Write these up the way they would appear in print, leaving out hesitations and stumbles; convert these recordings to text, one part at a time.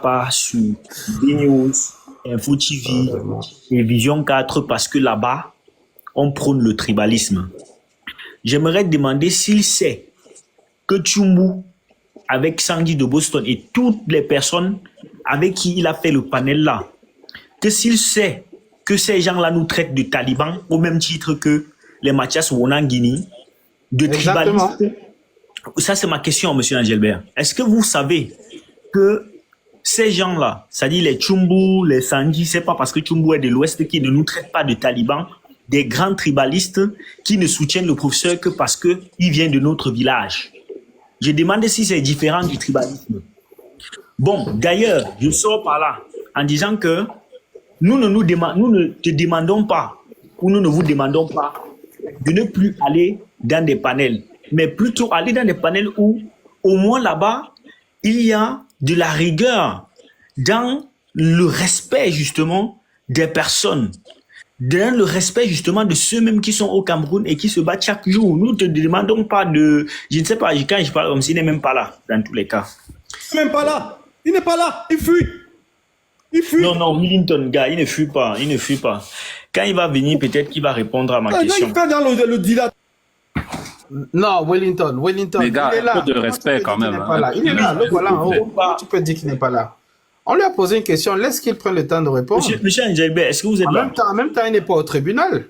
pas sur BNews, Info TV et Vision 4 parce que là-bas, on prône le tribalisme. J'aimerais demander s'il sait que Tchumbu, avec Sandy de Boston et toutes les personnes avec qui il a fait le panel là, que s'il sait que ces gens-là nous traitent de talibans au même titre que les Mathias Wonangini, de tribalistes. Ça, c'est ma question, monsieur Angelbert. Est-ce que vous savez que ces gens-là, c'est-à-dire les Tchumbu, les Sandy, c'est pas parce que Tchumbu est de l'Ouest qu'ils ne nous traitent pas de talibans, des grands tribalistes qui ne soutiennent le professeur que parce qu'il vient de notre village. Je demande si c'est différent du tribalisme. Bon, d'ailleurs, je sors par là en disant que nous ne te demandons pas, ou nous ne vous demandons pas de ne plus aller dans des panels, mais plutôt aller dans des panels où, au moins là-bas, il y a de la rigueur dans le respect, justement, des personnes, dans le respect, justement, de ceux-mêmes qui sont au Cameroun et qui se battent chaque jour. Nous ne te demandons pas de... Je ne sais pas, quand je parle comme s'il n'est même pas là, dans tous les cas. Il n'est même pas là. Il n'est pas là. Il fuit. Il fuit. Non, Millington, gars, il ne fuit pas. Il ne fuit pas. Quand il va venir, peut-être qu'il va répondre à ma question. Il fait dans le dilat. Non, Wellington, Les gars, il est là. un peu de respect quand même. Il est là, le voilà en haut. Tu peux dire qu'il n'est pas là. On lui a posé une question, laisse qu'il prenne le temps de répondre. Monsieur Angelbert, est-ce que vous êtes là? En même temps, il n'est pas au tribunal.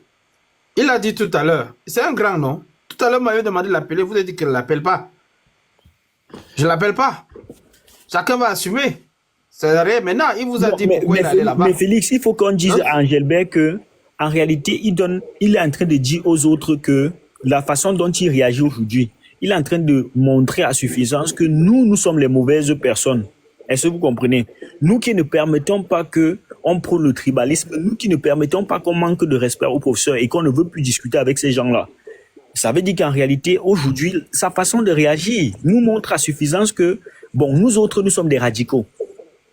Il a dit tout à l'heure, c'est un grand nom. Tout à l'heure, vous m'avez demandé de l'appeler, vous avez dit qu'il ne l'appelle pas. Je ne l'appelle pas. Chacun va assumer. C'est rien. Maintenant, il vous a dit pourquoi il allait là-bas. Mais Félix, il faut qu'on dise à Angelbert que, en réalité, il est en train de dire aux autres que la façon dont il réagit aujourd'hui, il est en train de montrer à suffisance que nous sommes les mauvaises personnes. Est-ce que vous comprenez? Nous qui ne permettons pas qu'on prône le tribalisme, nous qui ne permettons pas qu'on manque de respect aux professeurs et qu'on ne veut plus discuter avec ces gens-là. Ça veut dire qu'en réalité, aujourd'hui, sa façon de réagir nous montre à suffisance que, bon, nous autres, nous sommes des radicaux.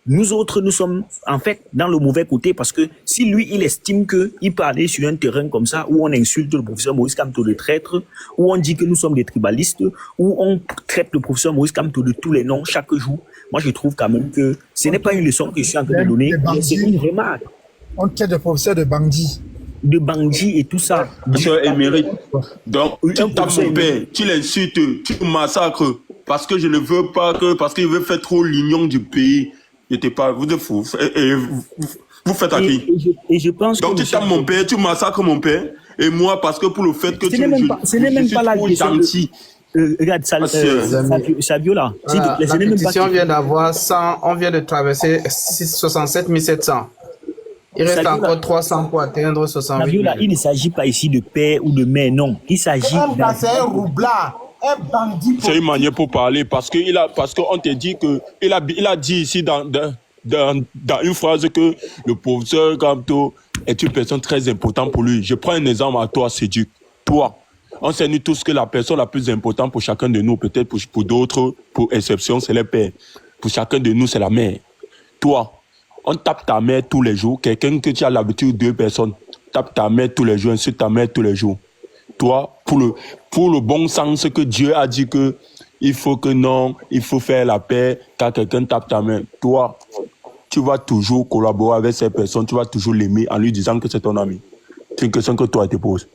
Nous autres, nous sommes en fait dans le mauvais côté parce que si lui, il estime qu'il peut aller sur un terrain comme ça où on insulte le professeur Maurice Kamto de traître, où on dit que nous sommes des tribalistes, où on traite le professeur Maurice Kamto de tous les noms chaque jour, moi je trouve quand même que ce n'est pas une leçon que je suis en train de donner, c'est une remarque. On traite de professeur de bandits. De bandits et tout ça. Professeur émérite. Donc, tu tapes mon père, tu l'insultes, tu le massacres parce que je ne veux pas que, parce qu'il veut faire trop l'union du pays. Pas, vous êtes fous. Vous faites à qui? Et je pense donc tu tapes mon père, tu massacres mon père, et moi parce que pour le fait que ce n'est même pas la question gentil. Regarde, Savio là. La pétition vient d'avoir 100, on vient de traverser 67 700. Il reste encore 300 pour atteindre 68 000. Il ne s'agit pas ici de père ou de mère, non. Il s'agit c'est un roublard. Un bandit. C'est une manière pour parler parce qu'on te dit que il a dit ici dans une phrase que le professeur Kamto est une personne très importante pour lui. Je prends un exemple à toi, Cédric. Toi, on sait nous tous que la personne la plus importante pour chacun de nous, peut-être pour d'autres, pour exception, c'est le père. Pour chacun de nous, c'est la mère. Toi, on tape ta mère tous les jours. Quelqu'un que tu as l'habitude, deux personnes, tape ta mère tous les jours, insulte ta mère tous les jours. Toi, pour le bon sens que Dieu a dit que il faut que non, il faut faire la paix quand quelqu'un tape ta main. Toi, tu vas toujours collaborer avec cette personne, tu vas toujours l'aimer en lui disant que c'est ton ami. C'est une question que toi te poses.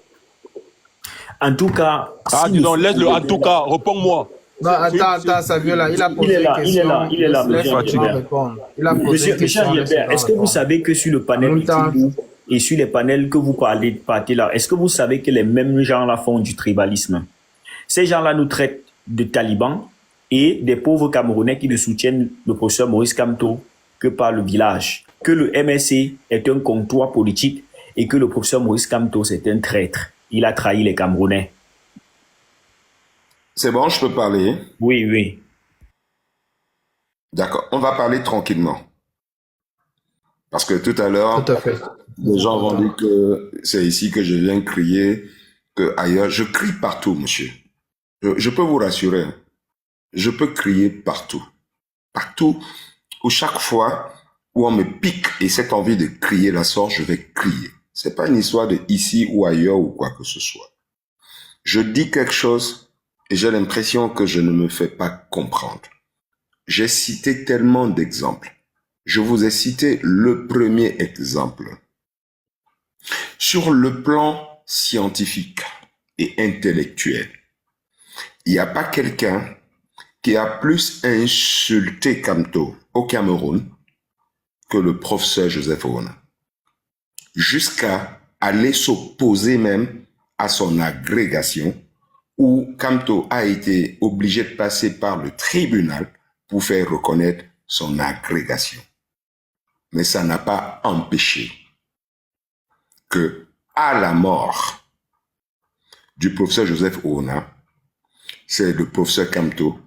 En tout cas... non, laisse-le, en tout cas, réponds-moi. Non, attends, Savio là, il a posé une question. Il est là, monsieur Angelbert, est-ce que vous savez que sur le panel et sur les panels que vous parlez là, est-ce que vous savez que les mêmes gens-là font du tribalisme? Ces gens-là nous traitent de talibans et des pauvres Camerounais qui ne soutiennent le professeur Maurice Kamto que par le village. Que le MSC est un comptoir politique et que le professeur Maurice Kamto, c'est un traître. Il a trahi les Camerounais. C'est bon, je peux parler? Oui. D'accord, on va parler tranquillement. Parce que tout à l'heure, les gens vont dire que c'est ici que je viens crier, que ailleurs. Je crie partout, monsieur. Je peux vous rassurer. Je peux crier partout. Partout où chaque fois où on me pique et cette envie de crier la sorte, je vais crier. C'est pas une histoire de ici ou ailleurs ou quoi que ce soit. Je dis quelque chose et j'ai l'impression que je ne me fais pas comprendre. J'ai cité tellement d'exemples. Je vous ai cité le premier exemple. Sur le plan scientifique et intellectuel, il n'y a pas quelqu'un qui a plus insulté Kamto au Cameroun que le professeur Joseph Oona, jusqu'à aller s'opposer même à son agrégation, où Kamto a été obligé de passer par le tribunal pour faire reconnaître son agrégation. Mais ça n'a pas empêché que, à la mort du professeur Joseph Oona, c'est le professeur Kamto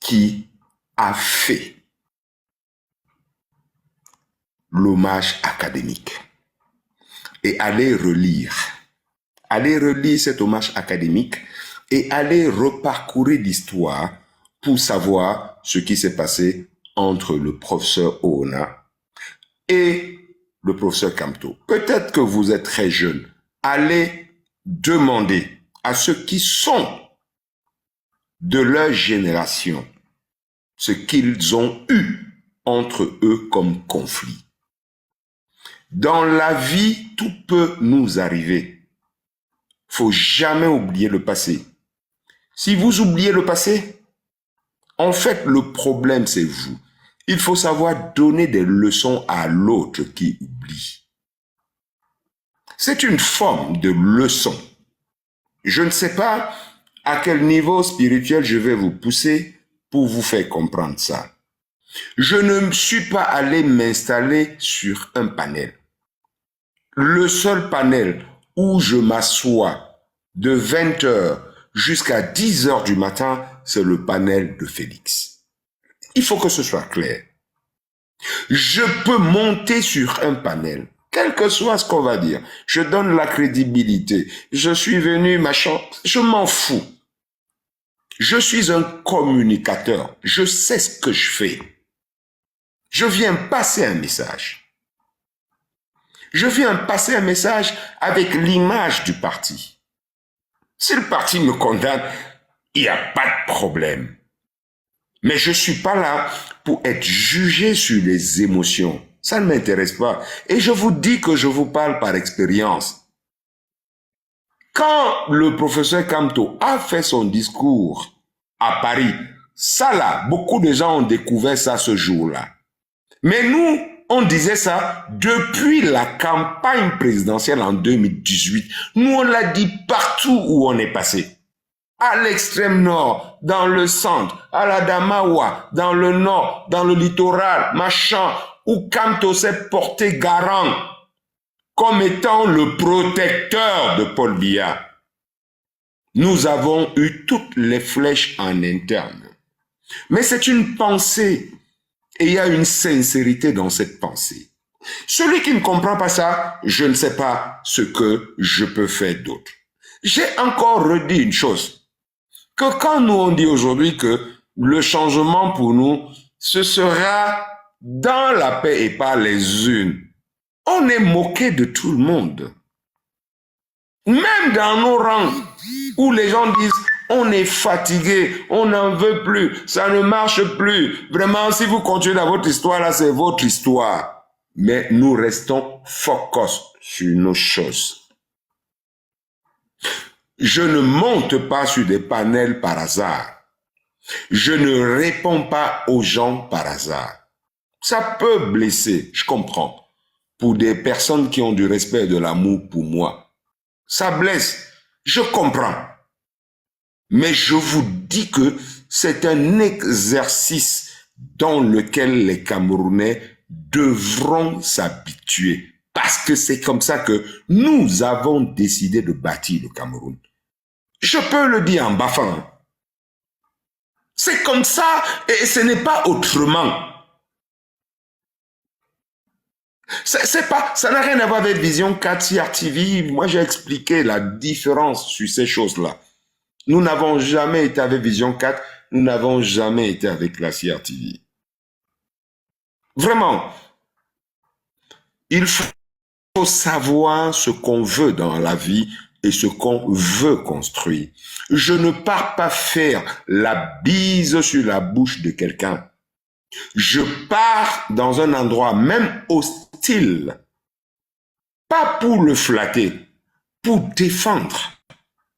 qui a fait l'hommage académique. Et allez relire cet hommage académique et allez reparcourir l'histoire pour savoir ce qui s'est passé entre le professeur Oona et le professeur Kamto. Peut-être que vous êtes très jeune. Allez demander à ceux qui sont de leur génération ce qu'ils ont eu entre eux comme conflit. Dans la vie, tout peut nous arriver. Faut jamais oublier le passé. Si vous oubliez le passé, en fait, le problème, c'est vous. Il faut savoir donner des leçons à l'autre qui oublie. C'est une forme de leçon. Je ne sais pas à quel niveau spirituel je vais vous pousser pour vous faire comprendre ça. Je ne suis pas allé m'installer sur un panel. Le seul panel où je m'assois de 20h jusqu'à 10h du matin, c'est le panel de Félix. Il faut que ce soit clair. Je peux monter sur un panel, quel que soit ce qu'on va dire. Je donne la crédibilité. Je suis venu, machin, je m'en fous. Je suis un communicateur. Je sais ce que je fais. Je viens passer un message. Je viens passer un message avec l'image du parti. Si le parti me condamne, il n'y a pas de problème. Mais je ne suis pas là pour être jugé sur les émotions. Ça ne m'intéresse pas. Et je vous dis que je vous parle par expérience. Quand le professeur Kamto a fait son discours à Paris, ça là, beaucoup de gens ont découvert ça ce jour-là. Mais nous, on disait ça depuis la campagne présidentielle en 2018. Nous, on l'a dit partout où on est passé. À l'extrême nord, dans le centre, à la Damawa, dans le nord, dans le littoral, machin, où Kamto s'est porté garant comme étant le protecteur de Paul Biya. Nous avons eu toutes les flèches en interne. Mais c'est une pensée. Et il y a une sincérité dans cette pensée. Celui qui ne comprend pas ça, je ne sais pas ce que je peux faire d'autre. J'ai encore redit une chose. Que quand nous on dit aujourd'hui que le changement pour nous, ce sera dans la paix et pas les unes. On est moqué de tout le monde. Même dans nos rangs, où les gens disent on est fatigué, on n'en veut plus, ça ne marche plus. Vraiment, si vous continuez dans votre histoire, là, c'est votre histoire. Mais nous restons focus sur nos choses. Je ne monte pas sur des panels par hasard. Je ne réponds pas aux gens par hasard. Ça peut blesser, je comprends, pour des personnes qui ont du respect et de l'amour pour moi. Ça blesse, je comprends. Mais je vous dis que c'est un exercice dans lequel les Camerounais devront s'habituer. Parce que c'est comme ça que nous avons décidé de bâtir le Cameroun. Je peux le dire en bafant. C'est comme ça et ce n'est pas autrement. Ça n'a rien à voir avec Vision 4 CRTV. Moi, j'ai expliqué la différence sur ces choses-là. Nous n'avons jamais été avec Vision 4, nous n'avons jamais été avec la CRTV. Vraiment, il faut savoir ce qu'on veut dans la vie et ce qu'on veut construire. Je ne pars pas faire la bise sur la bouche de quelqu'un. Je pars dans un endroit même hostile, pas pour le flatter, pour défendre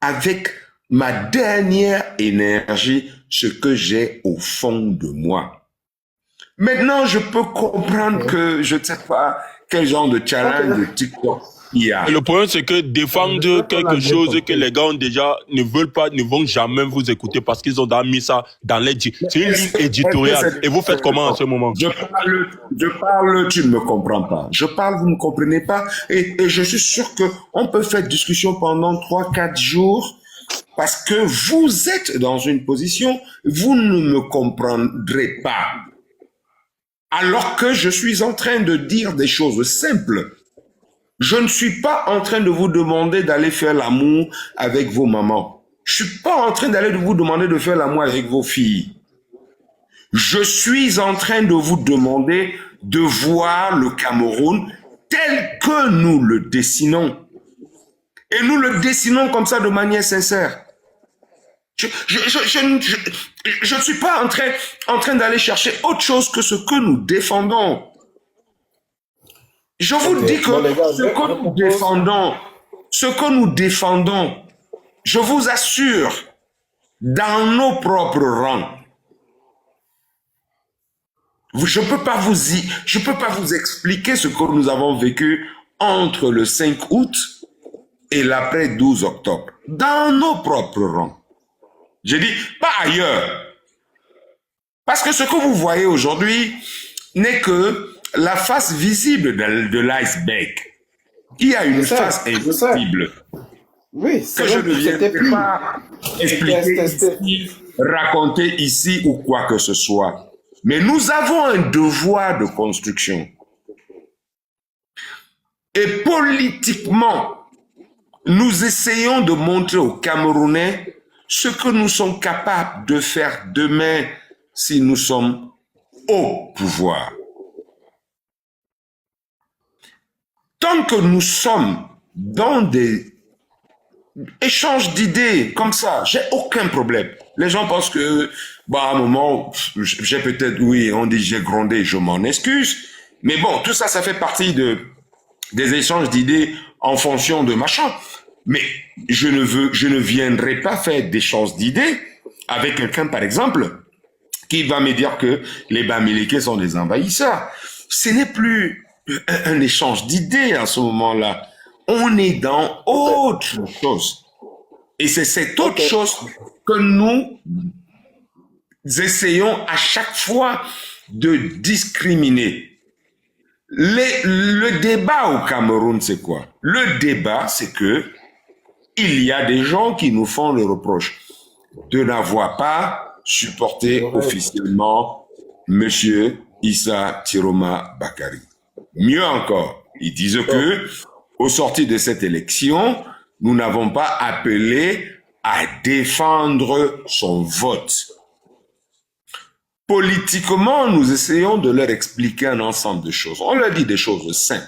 avec ma dernière énergie ce que j'ai au fond de moi. Maintenant, je peux comprendre que je ne sais pas quel genre de challenge de TikTok il y a. Le problème, c'est que défendre quelque chose que les gars ont déjà ne veulent pas, ne vont jamais vous écouter parce qu'ils ont déjà mis ça dans les... C'est une ligne éditoriale. Et vous faites comment en ce moment? Je parle, tu ne me comprends pas. Je parle, vous ne me comprenez pas. Et je suis sûr qu'on peut faire discussion pendant 3-4 jours parce que vous êtes dans une position, vous ne me comprendrez pas. Alors que je suis en train de dire des choses simples. Je ne suis pas en train de vous demander d'aller faire l'amour avec vos mamans. Je suis pas en train d'aller vous demander de faire l'amour avec vos filles. Je suis en train de vous demander de voir le Cameroun tel que nous le dessinons. Et nous le dessinons comme ça de manière sincère. Je ne suis pas en train d'aller chercher autre chose que ce que nous défendons. Je vous dis que ce que nous défendons, je vous assure, dans nos propres rangs. Je peux pas vous expliquer ce que nous avons vécu entre le 5 août et l'après 12 octobre. Dans nos propres rangs. Je dis pas ailleurs. Parce que ce que vous voyez aujourd'hui n'est que la face visible de l'iceberg. Il y a une face invisible. Oui, que je ne viendrai pas expliquer ici, raconter ici ou quoi que ce soit. Mais nous avons un devoir de construction. Et politiquement, nous essayons de montrer aux Camerounais ce que nous sommes capables de faire demain si nous sommes au pouvoir. Tant que nous sommes dans des échanges d'idées comme ça, j'ai aucun problème. Les gens pensent que, à un moment, j'ai peut-être, oui, on dit j'ai grondé, je m'en excuse. Mais bon, tout ça, ça fait partie des échanges d'idées en fonction de machin. Mais je ne viendrai pas faire d'échanges d'idées avec quelqu'un, par exemple, qui va me dire que les Bamileke sont des envahisseurs. Ce n'est plus un échange d'idées à ce moment-là. On est dans autre chose. Et c'est cette autre chose que nous essayons à chaque fois de discriminer. Le débat au Cameroun, c'est quoi? Le débat, c'est que il y a des gens qui nous font le reproche de n'avoir pas supporté officiellement Monsieur Issa Tiroma Bakari. Mieux encore, ils disent que, au sortir de cette élection, nous n'avons pas appelé à défendre son vote. Politiquement, nous essayons de leur expliquer un ensemble de choses. On leur dit des choses simples.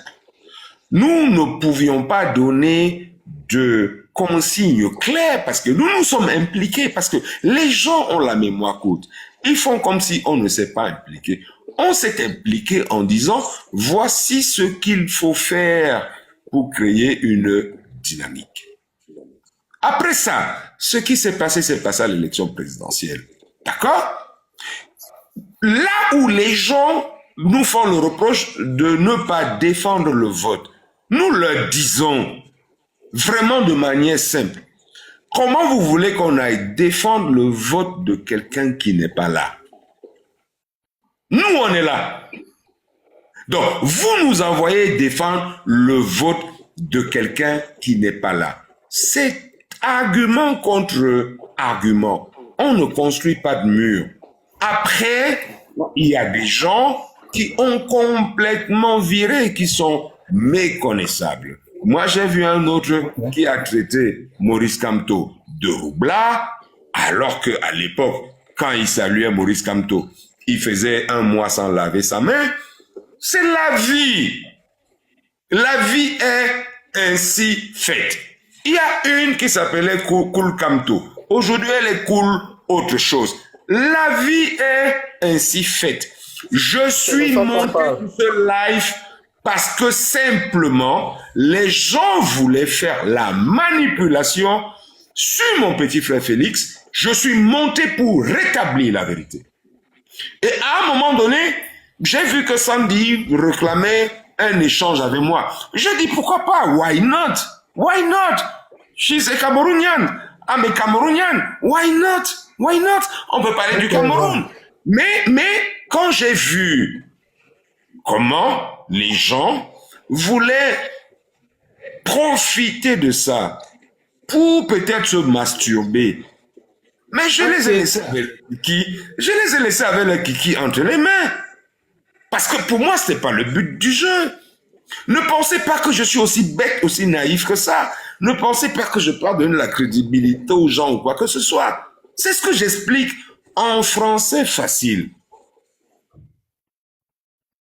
Nous ne pouvions pas donner de consignes claires parce que nous sommes impliqués, parce que les gens ont la mémoire courte. Ils font comme si on ne s'est pas impliqué. On s'est impliqué en disant, voici ce qu'il faut faire pour créer une dynamique. Après ça, ce qui s'est passé à l'élection présidentielle. D'accord? Là où les gens nous font le reproche de ne pas défendre le vote, nous leur disons vraiment de manière simple, comment vous voulez qu'on aille défendre le vote de quelqu'un qui n'est pas là? Nous, on est là. Donc, vous nous envoyez défendre le vote de quelqu'un qui n'est pas là. C'est argument contre argument. On ne construit pas de mur. Après, il y a des gens qui ont complètement viré, qui sont méconnaissables. Moi, j'ai vu un autre qui a traité Maurice Kamto de roublard, alors qu'à l'époque, quand il saluait Maurice Kamto, il faisait un mois sans laver sa main. C'est la vie. La vie est ainsi faite. Il y a une qui s'appelait Koul Kamto. Aujourd'hui, elle est cool autre chose. La vie est ainsi faite. Je suis monté sur ce live parce que simplement, les gens voulaient faire la manipulation sur mon petit frère Félix. Je suis monté pour rétablir la vérité. Et à un moment donné, j'ai vu que Sandy réclamait un échange avec moi. J'ai dit pourquoi pas? Why not? Why not? She's a Cameroonian. I'm a Cameroonian. Why not? Why not? On peut parler du Cameroun. Mais quand j'ai vu comment les gens voulaient profiter de ça pour peut-être se masturber, mais je les ai laissés avec le kiki. Je les ai laissés avec le kiki entre les mains. Parce que pour moi, ce n'est pas le but du jeu. Ne pensez pas que je suis aussi bête, aussi naïf que ça. Ne pensez pas que je peux donner la crédibilité aux gens ou quoi que ce soit. C'est ce que j'explique en français facile.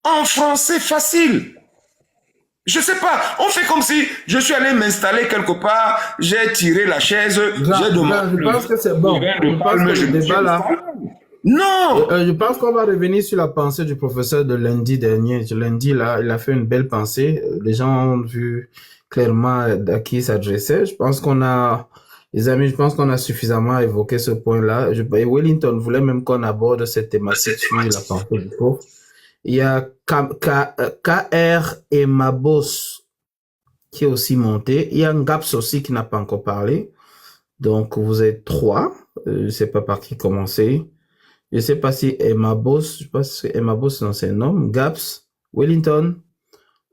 En français facile. Je sais pas, on fait comme si je suis allé m'installer quelque part, j'ai tiré la chaise, j'ai demandé... Je pense que c'est bon. Je pense que le débat là... Non! Je pense qu'on va revenir sur la pensée du professeur de lundi dernier. Lundi, là, il a fait une belle pensée. Les gens ont vu clairement à qui il s'adressait. Je pense qu'on a, les amis, je pense qu'on a suffisamment évoqué ce point-là. Et Wellington voulait même qu'on aborde cette thématique sur la pensée du prof. Il y a KR et Mabos qui est aussi monté. Il y a Ngaps aussi qui n'a pas encore parlé. Donc, vous êtes 3. Je ne sais pas par qui commencer. Je ne sais pas si Emma Boss, je pense que Emma Boss, non, c'est un homme. Gaps, Wellington,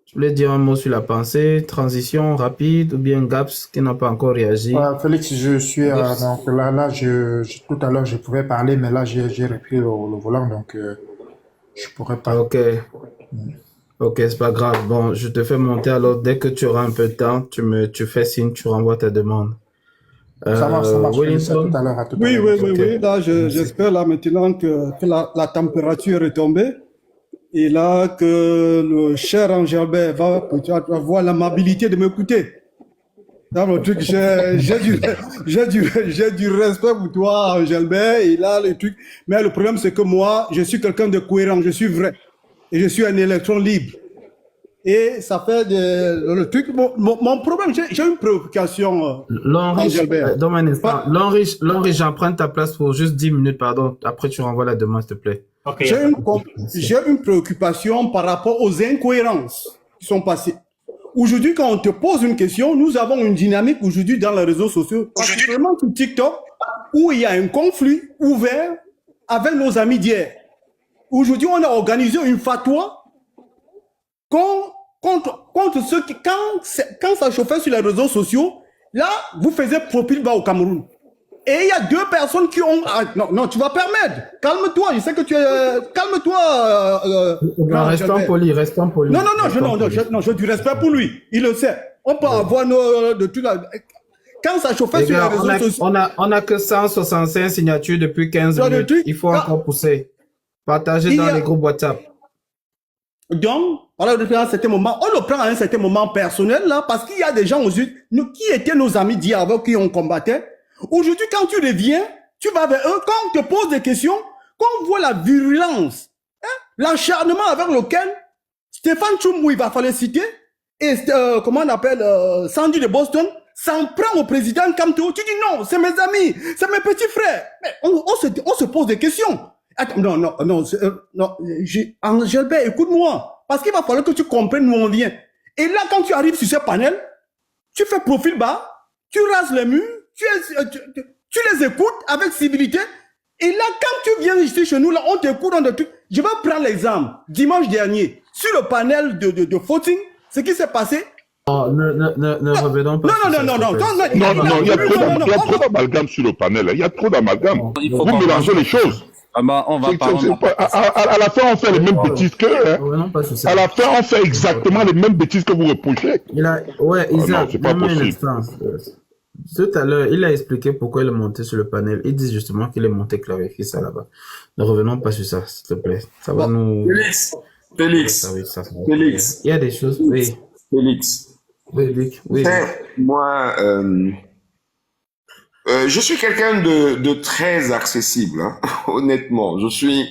je voulais dire un mot sur la pensée, transition rapide, ou bien Gaps qui n'a pas encore réagi. Félix, je suis, donc là, tout à l'heure, je pouvais parler, mais là, j'ai repris le volant, donc, je pourrais pas. Ok. Ok, c'est pas grave. Bon, je te fais monter alors, dès que tu auras un peu de temps, tu fais signe, tu renvoies ta demande. Ça marche, Wellington. tout à l'heure. Oui. Là, j'espère là maintenant que la température est tombée et là que le cher Angelbert va peut-être avoir l'amabilité de m'écouter. Dans le truc, j'ai du respect pour toi, Angelbert, et là le truc. Mais le problème c'est que moi, je suis quelqu'un de cohérent, je suis vrai et je suis un électron libre. Et ça fait le truc. Mon problème, j'ai une préoccupation. L'Henri, dans un instant. L'Henri, j'emprunte ta place pour juste 10 minutes, pardon. Après, tu renvoies la demande, s'il te plaît. Okay. J'ai une préoccupation par rapport aux incohérences qui sont passées. Aujourd'hui, quand on te pose une question, nous avons une dynamique aujourd'hui dans les réseaux sociaux, particulièrement sur TikTok, où il y a un conflit ouvert avec nos amis d'hier. Aujourd'hui, on a organisé une fatwa contre ceux qui, quand ça chauffait sur les réseaux sociaux, là, vous faisiez profil bas au Cameroun. Et il y a 2 personnes qui ont... non, tu vas permettre. Calme-toi, je sais que tu es... Calme-toi. Restons polis. Non, j'ai du respect pour lui. Il le sait. On peut avoir de trucs là. Quand ça chauffait sur les réseaux sociaux... On a que 165 signatures depuis 15 minutes. Il faut encore pousser. Partager dans les groupes WhatsApp. Donc, on le prend à un certain moment, on le prend à un certain moment personnel, là, parce qu'il y a des gens aujourd'hui, qui étaient nos amis d'hier avec qui on combattait. Aujourd'hui, quand tu reviens, tu vas vers eux, quand on te pose des questions, quand on voit la virulence, l'acharnement avec lequel Stéphane Tchoumou, il va falloir citer, et comment on appelle, Sandy de Boston, s'en prend au président Kamto, tu dis non, c'est mes amis, c'est mes petits frères. Mais on se pose des questions. Attends, non, Angelbert, écoute-moi. Parce qu'il va falloir que tu comprennes où on vient. Et là, quand tu arrives sur ce panel, tu fais profil bas, tu rases les murs, tu les écoutes avec civilité. Et là, quand tu viens ici chez nous, là, on t'écoute dans des trucs. Je vais prendre l'exemple. Dimanche dernier, sur le panel de voting, ce qui s'est passé. Oh, ne revenons pas. Non, il y a trop d'amalgame sur le panel. Il y a trop d'amalgame. Vous mélangez les choses. On va à la fin, on fait les mêmes bêtises que à la fin, on fait exactement les mêmes bêtises que vous reprochez. Isaac, c'est pas possible. Tout à l'heure, il a expliqué pourquoi il est monté sur le panel. Il dit justement qu'il est monté clarifier ça là-bas. Ne revenons pas sur ça, s'il te plaît. Ça va nous... Félix. Il y a des choses... Oui. Félix. Oui. Moi, je suis quelqu'un de très accessible, hein. Honnêtement. Je suis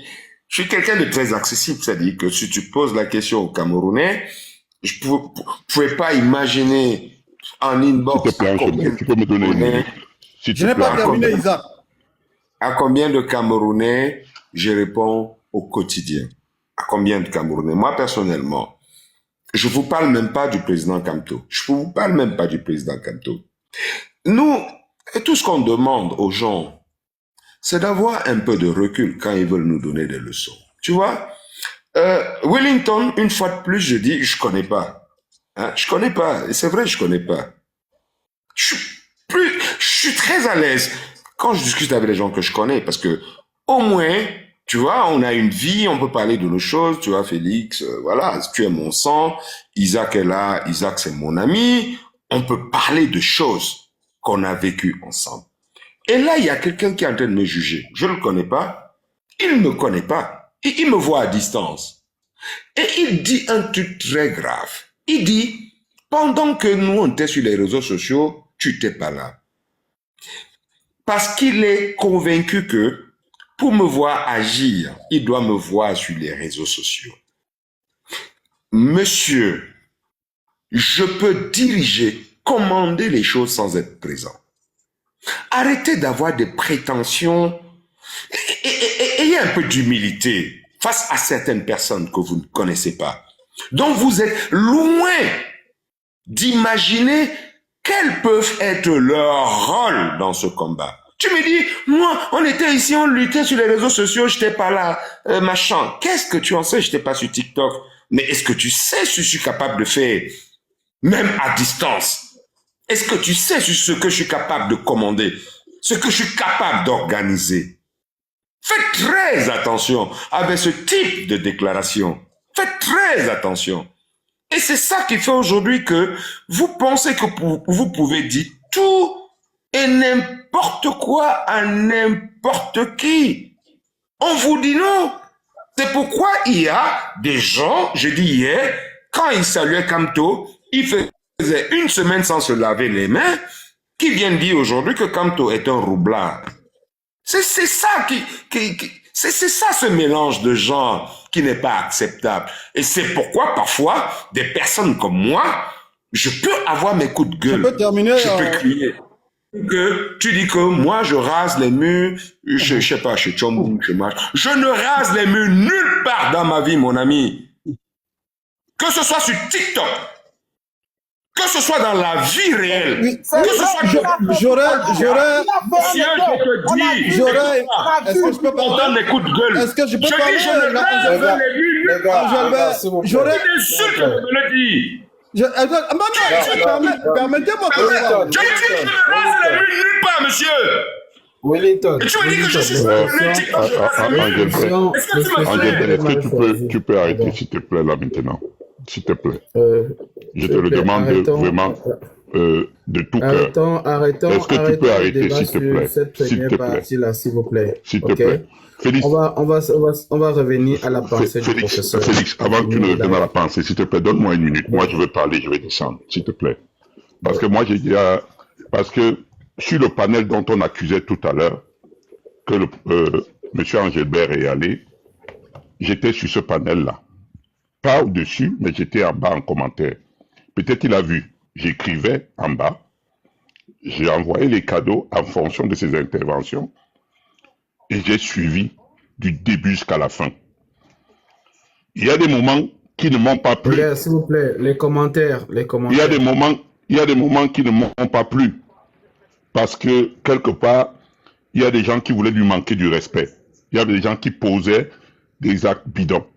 Je suis quelqu'un de très accessible, c'est-à-dire que si tu poses la question aux Camerounais, je ne pouvais pas imaginer en inbox. S'il te plaît, tu peux me donner une minute. Je n'ai pas terminé, Isaac. À combien de Camerounais je réponds au quotidien? À combien de Camerounais? Moi, personnellement, je ne vous parle même pas du président Kamto. Je ne vous parle même pas du président Kamto. Nous, tout ce qu'on demande aux gens, c'est d'avoir un peu de recul quand ils veulent nous donner des leçons. Tu vois, Wellington, une fois de plus, je dis, je connais pas. Hein, je connais pas. Et c'est vrai, je connais pas. Je suis très à l'aise quand je discute avec les gens que je connais parce que, au moins, tu vois, on a une vie, on peut parler de nos choses. Tu vois, Félix, voilà, tu es mon sang. Isaac est là. Isaac, c'est mon ami. On peut parler de choses qu'on a vécues ensemble. Et là, il y a quelqu'un qui est en train de me juger. Je ne le connais pas. Il ne me connaît pas. Il me voit à distance. Et il dit un truc très grave. Il dit, pendant que nous, on était sur les réseaux sociaux, tu n'étais pas là. Parce qu'il est convaincu que pour me voir agir, il doit me voir sur les réseaux sociaux. Monsieur, je peux diriger, commander les choses sans être présent. Arrêtez d'avoir des prétentions et ayez un peu d'humilité face à certaines personnes que vous ne connaissez pas. Donc vous êtes loin d'imaginer quels peuvent être leurs rôles dans ce combat. Tu me dis, moi, on était ici, on luttait sur les réseaux sociaux, je n'étais pas là, machin. Qu'est-ce que tu en sais? Je n'étais pas sur TikTok. Mais est-ce que tu sais ce que je suis capable de faire, même à distance? Est-ce que tu sais ce que je suis capable de commander, ce que je suis capable d'organiser? Faites très attention avec ce type de déclaration. Faites très attention. Et c'est ça qui fait aujourd'hui que vous pensez que vous pouvez dire tout et n'importe quoi à n'importe qui. On vous dit non. C'est pourquoi il y a des gens, je dis hier, quand ils saluaient Kamto, ils faisaient une semaine sans se laver les mains, qui viennent dire aujourd'hui que Kamto est un roublard. C'est ça c'est ça ce mélange de gens qui n'est pas acceptable. Et c'est pourquoi parfois, des personnes comme moi, je peux avoir mes coups de gueule. Je peux terminer. Je peux crier. Que tu dis que moi je rase les murs, je sais pas, chez Tchomboum, chez Mach. Je ne rase les murs nulle part dans ma vie, mon ami. Que ce soit sur TikTok, que ce soit dans la vie réelle, Oui, que ce soit... J'aurais... Est-ce que je peux parler? Mes coups de gueule. Est-ce que je peux parler? Je ne rase les murs nulle part. J'aurais... C'est insulte que je me le dis. Permettez-moi que je dis que je ne rase les murs nulle part, monsieur. Wellington. Tu me dis que je suis est-ce que tu peux arrêter, s'il te plaît, là, maintenant? S'il te plaît. Je te le demande vraiment de tout cœur. Arrêtons. Est-ce que tu peux arrêter, s'il te plaît? Cette première partie-là, s'il vous plaît. S'il te plaît. Félix. On va revenir à la pensée du professeur. Félix, avant que tu ne reviennes à la pensée, s'il te plaît, donne-moi une minute. Moi, je veux parler, je vais descendre, s'il te plaît. Parce que moi, j'ai dit, parce que sur le panel dont on accusait tout à l'heure, que M. Angelbert est allé, j'étais sur ce panel-là. Pas au-dessus, mais j'étais en bas en commentaire. Peut-être il a vu. J'écrivais en bas. J'ai envoyé les cadeaux en fonction de ses interventions. Et j'ai suivi du début jusqu'à la fin. Il y a des moments qui ne m'ont pas plu. S'il vous plaît, les commentaires. Il y a des moments qui ne m'ont pas plu. Parce que, quelque part, il y a des gens qui voulaient lui manquer du respect. Il y a des gens qui posaient des actes bidons.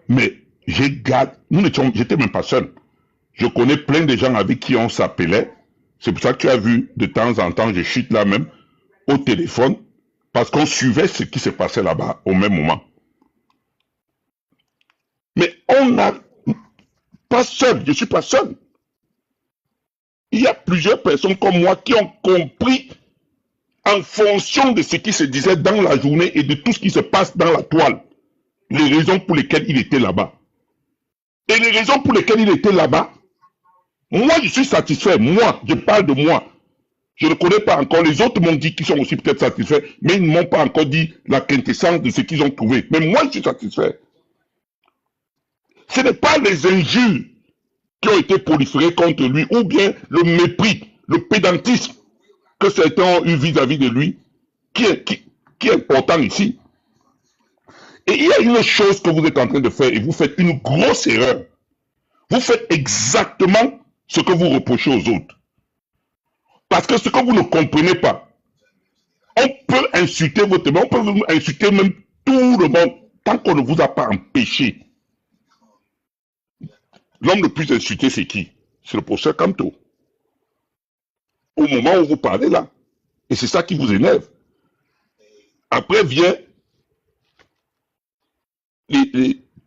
Mais j'étais même pas seul. Je connais plein de gens avec qui on s'appelait. C'est pour ça que tu as vu, de temps en temps, je chute là même, au téléphone, parce qu'on suivait ce qui se passait là-bas au même moment. Mais on n'a pas seul, je ne suis pas seul. Il y a plusieurs personnes comme moi qui ont compris en fonction de ce qui se disait dans la journée et de tout ce qui se passe dans la toile, les raisons pour lesquelles il était là-bas. Et les raisons pour lesquelles il était là-bas, moi je suis satisfait, moi, je parle de moi. Je ne connais pas encore. Les autres m'ont dit qu'ils sont aussi peut-être satisfaits, mais ils ne m'ont pas encore dit la quintessence de ce qu'ils ont trouvé. Mais moi, je suis satisfait. Ce n'est pas les injures qui ont été proliférées contre lui, ou bien le mépris, le pédantisme que certains ont eu vis-à-vis de lui, qui est important ici. Et il y a une chose que vous êtes en train de faire, et vous faites une grosse erreur. Vous faites exactement ce que vous reprochez aux autres. Parce que ce que vous ne comprenez pas, on peut insulter votre monde, on peut insulter même tout le monde, tant qu'on ne vous a pas empêché. L'homme le plus insulté, c'est qui? C'est le professeur Kamto. Au moment où vous parlez là. Et c'est ça qui vous énerve. Après vient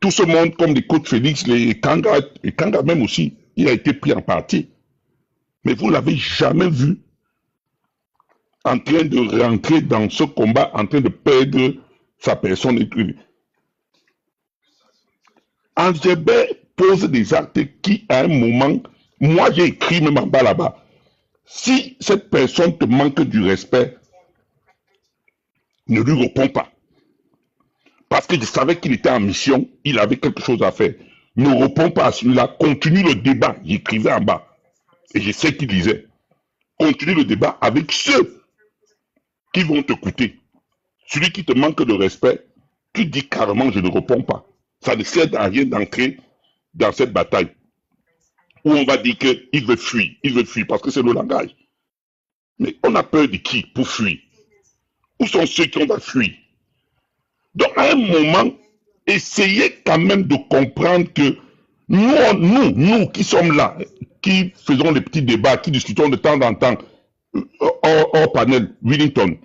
tout ce monde comme les coachs Félix, les Kanga, et Kanga même aussi, il a été pris en partie. Mais vous ne l'avez jamais vu en train de rentrer dans ce combat, en train de perdre sa personne. Angébert pose des actes qui, à un moment, moi j'ai écrit même en bas là-bas, si cette personne te manque du respect, ne lui réponds pas. Parce que je savais qu'il était en mission, il avait quelque chose à faire. Ne réponds pas à celui-là, continue le débat. J'écrivais en bas. Et je sais qu'il disait. Continue le débat avec ceux qui vont t'écouter. Celui qui te manque de respect, tu dis carrément je ne réponds pas. Ça ne sert à rien d'entrer dans cette bataille où on va dire qu'il veut fuir parce que c'est le langage. Mais on a peur de qui pour fuir? Où sont ceux qui ont fuir? Donc à un moment, essayez quand même de comprendre que nous qui sommes là, qui faisons les petits débats, qui discutons de temps en temps, hors panel, Willington,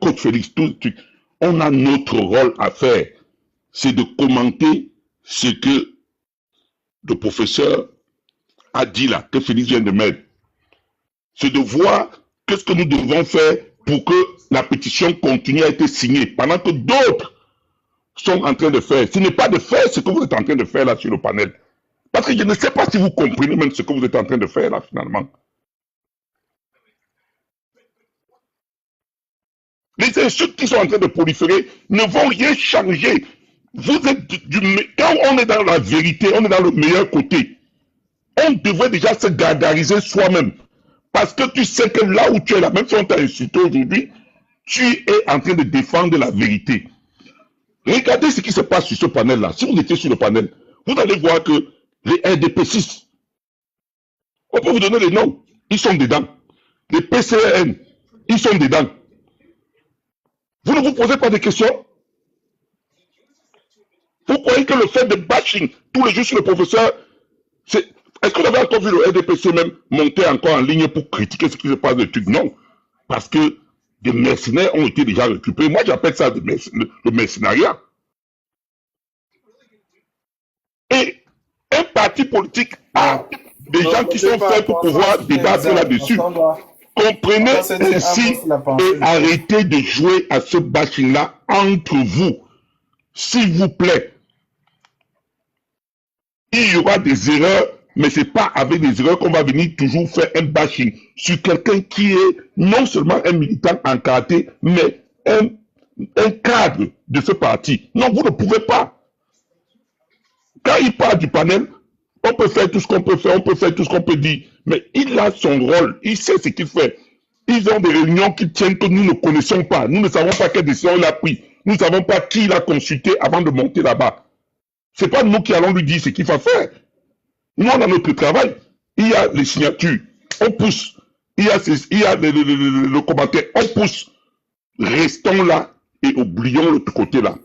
Coach Félix, tout, on a notre rôle à faire. C'est de commenter ce que le professeur a dit là, que Félix vient de mettre. C'est de voir qu'est-ce que nous devons faire pour que la pétition continue à être signée, pendant que d'autres sont en train de faire. Ce n'est pas de faire ce que vous êtes en train de faire là sur le panel. Parce que je ne sais pas si vous comprenez même ce que vous êtes en train de faire là finalement. Les insultes qui sont en train de proliférer ne vont rien changer. Vous êtes quand on est dans la vérité, on est dans le meilleur côté. On devrait déjà se gargariser soi-même. Parce que tu sais que là où tu es là, même si on t'a insulté aujourd'hui, tu es en train de défendre la vérité. Regardez ce qui se passe sur ce panel-là. Si vous étiez sur le panel, vous allez voir que les RDP6, on peut vous donner les noms, ils sont dedans. Les PCN, ils sont dedans. Vous ne vous posez pas de questions? Vous croyez que le fait de bashing tous les jours sur le professeur, est-ce que vous avez encore vu le RDPC même monter encore en ligne pour critiquer ce qui se passe de trucs? Non. Parce que des mercenaires ont été déjà récupérés. Moi, j'appelle ça le mercenariat. Et un parti politique a des gens qui sont faits pour pouvoir débattre là-dessus. Comprenez ainsi et arrêtez de jouer à ce bashing-là entre vous. S'il vous plaît. Il y aura des erreurs, mais ce n'est pas avec des erreurs qu'on va venir toujours faire un bashing sur quelqu'un qui est non seulement un militant en karaté, mais un cadre de ce parti. Non, vous ne pouvez pas. Quand il parle du panel, on peut faire tout ce qu'on peut faire, on peut faire tout ce qu'on peut dire, mais il a son rôle, il sait ce qu'il fait. Ils ont des réunions qui tiennent que nous ne connaissons pas. Nous ne savons pas quelle décision il a pris. Nous ne savons pas qui il a consulté avant de monter là-bas. Ce n'est pas nous qui allons lui dire ce qu'il va faire. Nous, on a notre travail. Il y a les signatures, on pousse. Il y a le commentaire, on pousse. Restons là et oublions l'autre côté là.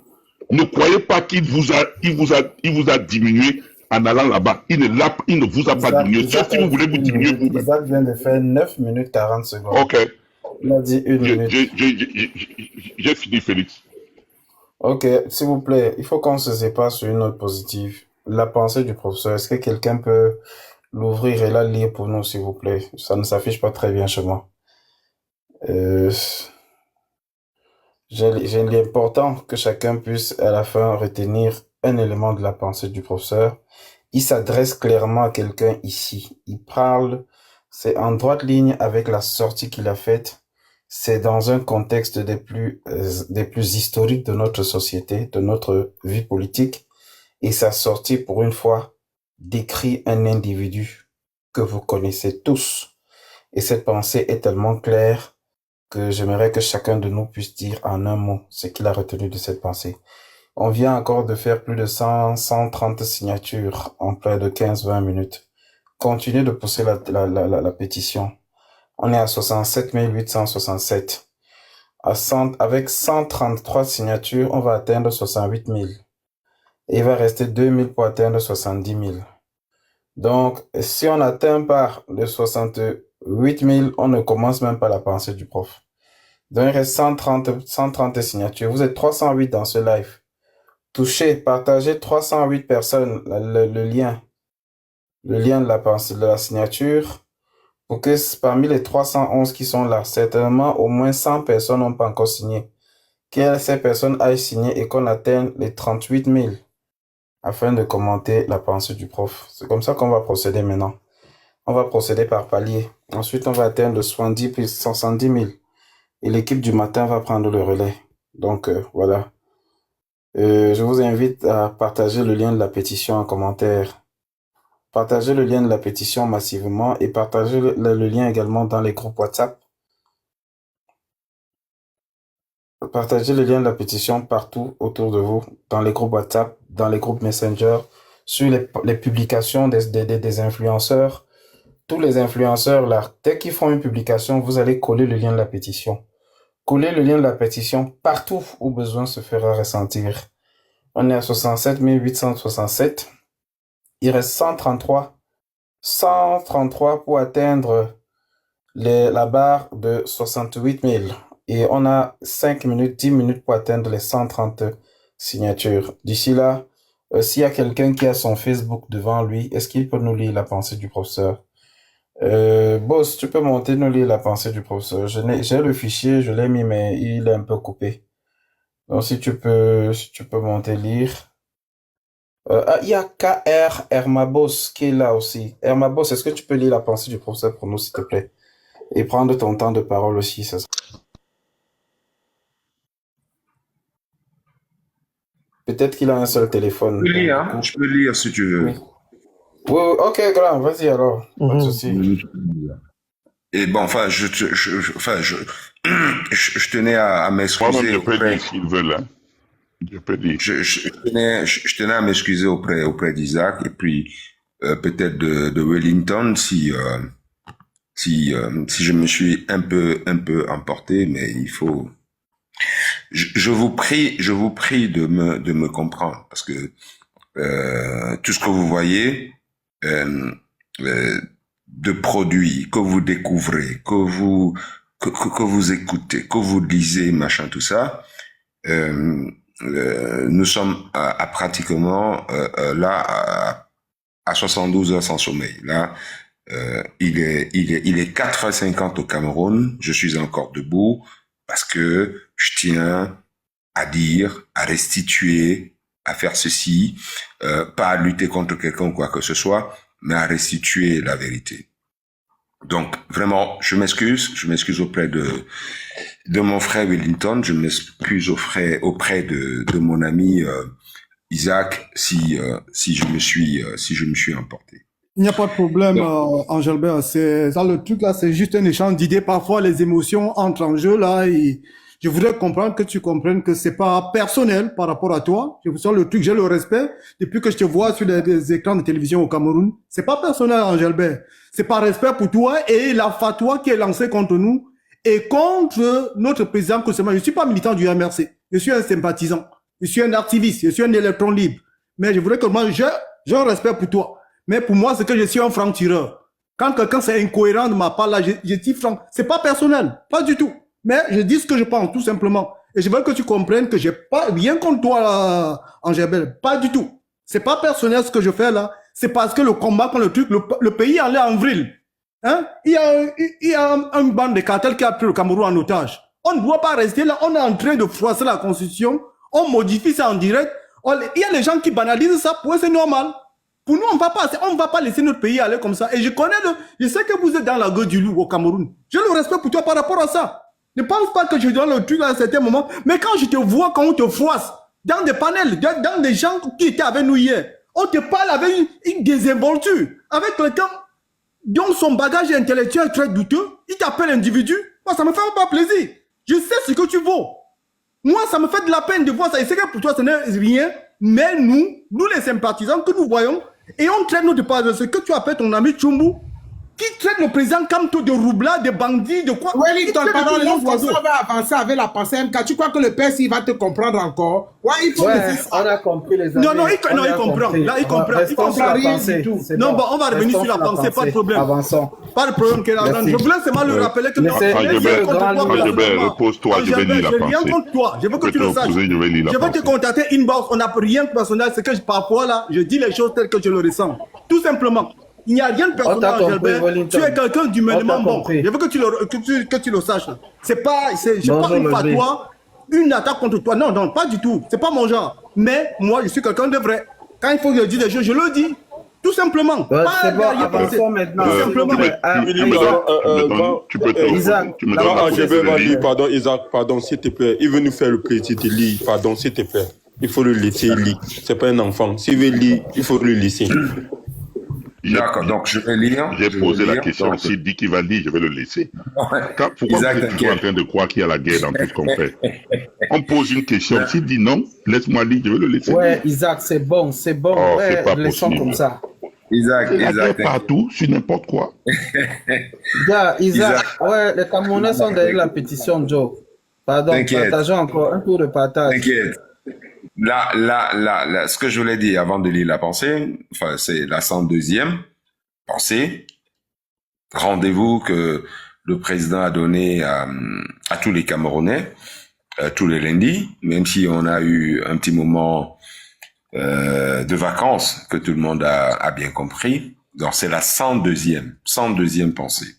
Ne croyez pas qu'il vous a diminué en allant là-bas. Il ne vous a pas diminué. Sauf si vous voulez vous diminuer vous-même. Isaac vient de faire 9 minutes 40 secondes. Ok. Il a dit 1 minute. J'ai fini, Félix. Ok, s'il vous plaît, il faut qu'on se sépare sur une note positive. La pensée du professeur, est-ce que quelqu'un peut l'ouvrir et la lire pour nous, s'il vous plaît? Ça ne s'affiche pas très bien chez moi. J'ai l'important que chacun puisse à la fin retenir un élément de la pensée du professeur. Il s'adresse clairement à quelqu'un ici. Il parle c'est en droite ligne avec la sortie qu'il a faite. C'est dans un contexte des plus historiques de notre société, de notre vie politique. Et sa sortie, pour une fois, décrit un individu que vous connaissez tous. Et cette pensée est tellement claire que j'aimerais que chacun de nous puisse dire en un mot ce qu'il a retenu de cette pensée. On vient encore de faire plus de 130 signatures en près de 15-20 minutes. Continuez de pousser la pétition. On est à 67 867. Avec 133 signatures, on va atteindre 68 000. Et il va rester 2000 pour atteindre 70 000. Donc, si on n'atteint pas les 68 000, on ne commence même pas la pensée du prof. Donc, il reste 130 signatures. Vous êtes 308 dans ce live. Touchez, partagez 308 personnes le lien de la pensée, de la signature, pour que parmi les 311 qui sont là, certainement au moins 100 personnes n'ont pas encore signé. Que ces personnes aillent signer et qu'on atteigne les 38 000 afin de commenter la pensée du prof. C'est comme ça qu'on va procéder maintenant. On va procéder par palier. Ensuite, on va atteindre le 70 000. Et l'équipe du matin va prendre le relais. Donc, voilà. Je vous invite à partager le lien de la pétition en commentaire. Partagez le lien de la pétition massivement et partagez le lien également dans les groupes WhatsApp. Partagez le lien de la pétition partout autour de vous, dans les groupes WhatsApp, dans les groupes Messenger, sur les publications des influenceurs. Tous les influenceurs, là, dès qu'ils font une publication, vous allez coller le lien de la pétition. Collez le lien de la pétition partout où besoin se fera ressentir. On est à 67 867. Il reste 133 pour atteindre la barre de 68 000. Et on a 5 minutes, 10 minutes pour atteindre les 130 signatures. D'ici là, s'il y a quelqu'un qui a son Facebook devant lui, est-ce qu'il peut nous lire la pensée du professeur? Boss, tu peux monter nous lire la pensée du professeur. J'ai le fichier, je l'ai mis, mais il est un peu coupé. Donc si tu peux monter lire. Il y a KR Hermabos qui est là aussi. Hermabos, est-ce que tu peux lire la pensée du professeur pour nous, s'il te plaît? Et prendre ton temps de parole aussi, ça. Peut-être qu'il a un seul téléphone. Je peux lire si tu veux. Oui. Oui, ok, grand, vas-y alors. Pas de souci. Et bon, enfin, je tenais à m'excuser. Moi-même, je peux dire s'ils veulent. Hein. Je peux dire. Je tenais à m'excuser auprès d'Isaac et puis peut-être de Wellington si je me suis un peu emporté, mais il faut. Je vous prie de me comprendre parce que tout ce que vous voyez de produits que vous découvrez, que vous écoutez, que vous lisez, machin, tout ça. Nous sommes à pratiquement là à 72 heures sans sommeil. Là, il est 4h50 au Cameroun. Je suis encore debout parce que je tiens à dire, à restituer, à faire ceci, pas à lutter contre quelqu'un ou quoi que ce soit, mais à restituer la vérité. Donc, vraiment, je m'excuse auprès de mon frère Wellington, je m'excuse auprès de mon ami Isaac si je me suis emporté. Il n'y a pas de problème, Angelbert. C'est ça le truc là, c'est juste un échange d'idées. Parfois, les émotions entrent en jeu là. Et je voudrais comprendre que tu comprennes que c'est pas personnel par rapport à toi. Je vous sens le truc, j'ai le respect. Depuis que je te vois sur les écrans de télévision au Cameroun, c'est pas personnel, Angelbert. C'est par respect pour toi et la fatwa qui est lancée contre nous et contre notre président Koussema. Je suis pas militant du MRC. Je suis un sympathisant. Je suis un activiste. Je suis un électron libre. Mais je voudrais que moi, j'ai un respect pour toi. Mais pour moi, c'est que je suis un franc-tireur. Quand quelqu'un c'est incohérent de ma part, là, je dis franc. C'est pas personnel. Pas du tout. Mais je dis ce que je pense, tout simplement. Et je veux que tu comprennes que j'ai pas rien contre toi, là, Angèle. Pas du tout. C'est pas personnel ce que je fais là. C'est parce que le combat contre le truc, le pays allait en vrille. Hein? Il y a une bande de cartels qui a pris le Cameroun en otage. On ne doit pas rester là. On est en train de froisser la constitution. On modifie ça en direct. Il y a les gens qui banalisent ça. Pour eux, c'est normal. Pour nous, on ne va pas laisser notre pays aller comme ça. Et je sais que vous êtes dans la gueule du loup au Cameroun. J'ai le respect pour toi par rapport à ça. Ne pense pas que je donne le truc à un certain moment. Mais quand je te vois, quand on te froisse, dans des panels, dans des gens qui étaient avec nous hier, on te parle avec une désinvolture, avec quelqu'un dont son bagage intellectuel est très douteux, il t'appelle individu. Moi, ça me fait pas plaisir. Je sais ce que tu vaux. Moi, ça me fait de la peine de voir ça. Et c'est que pour toi, ce n'est rien. Mais nous les sympathisants que nous voyons, et on traite notre part de ce que tu appelles ton ami Tchumbu, qui traite le président Kamto de roubla, de bandits, de quoi. Wellington, pardon, on va avancer avec la pensée MK. Tu crois que le PS, il va te comprendre encore? Ouais, il faut laisser ça. On a compris les amis. Non, il comprend. Là, il comprend. Il comprend rien du tout. Non, bon, on va revenir sur la pensée, pas de problème. Avançons. Pas de problème. Je voulais seulement le rappeler que repose-toi, je vais lire la pensée. Je viens contre toi. Je veux que tu le saches. Je veux te contacter inbox. On n'a rien de personnel. C'est que parfois, là, je dis les choses telles que je le ressens. Tout simplement. Il n'y a rien de personnel, Gilbert. Tu es quelqu'un d'humainement bon. Je veux que tu le saches. C'est pas une fatwa, une attaque contre toi. Non, pas du tout. C'est pas mon genre. Mais moi, je suis quelqu'un de vrai. Quand il faut que je dise des choses, je le dis. Tout simplement. C'est bon, avançons maintenant. Tu peux te pardon, Isaac, pardon, s'il te plaît. Il veut nous faire le plaisir de lire. Pardon, s'il te plaît. Il faut le laisser lire. C'est pas un enfant. S'il veut lire, il faut le laisser. D'accord, donc je vais lire. J'ai posé la question. S'il dit qu'il va lire, je vais le laisser. Pourquoi vous êtes toujours en train de croire qu'il y a la guerre dans tout ce qu'on fait? On pose une question. S'il dit non, laisse-moi lire, je vais le laisser. Ouais, Isaac, c'est bon. Oh, ouais, c'est pas laissons possible. comme ça. Isaac. Partout, sur n'importe quoi. Isaac, ouais, les Camerounais sont derrière la pétition, Joe. Pardon, partageons encore un tour de partage. T'inquiète. Là, ce que je voulais dire avant de lire la pensée, enfin, c'est la 102e pensée. Rendez-vous que le président a donné à tous les Camerounais, tous les lundis, même si on a eu un petit moment de vacances que tout le monde a bien compris. Donc, c'est la 102e pensée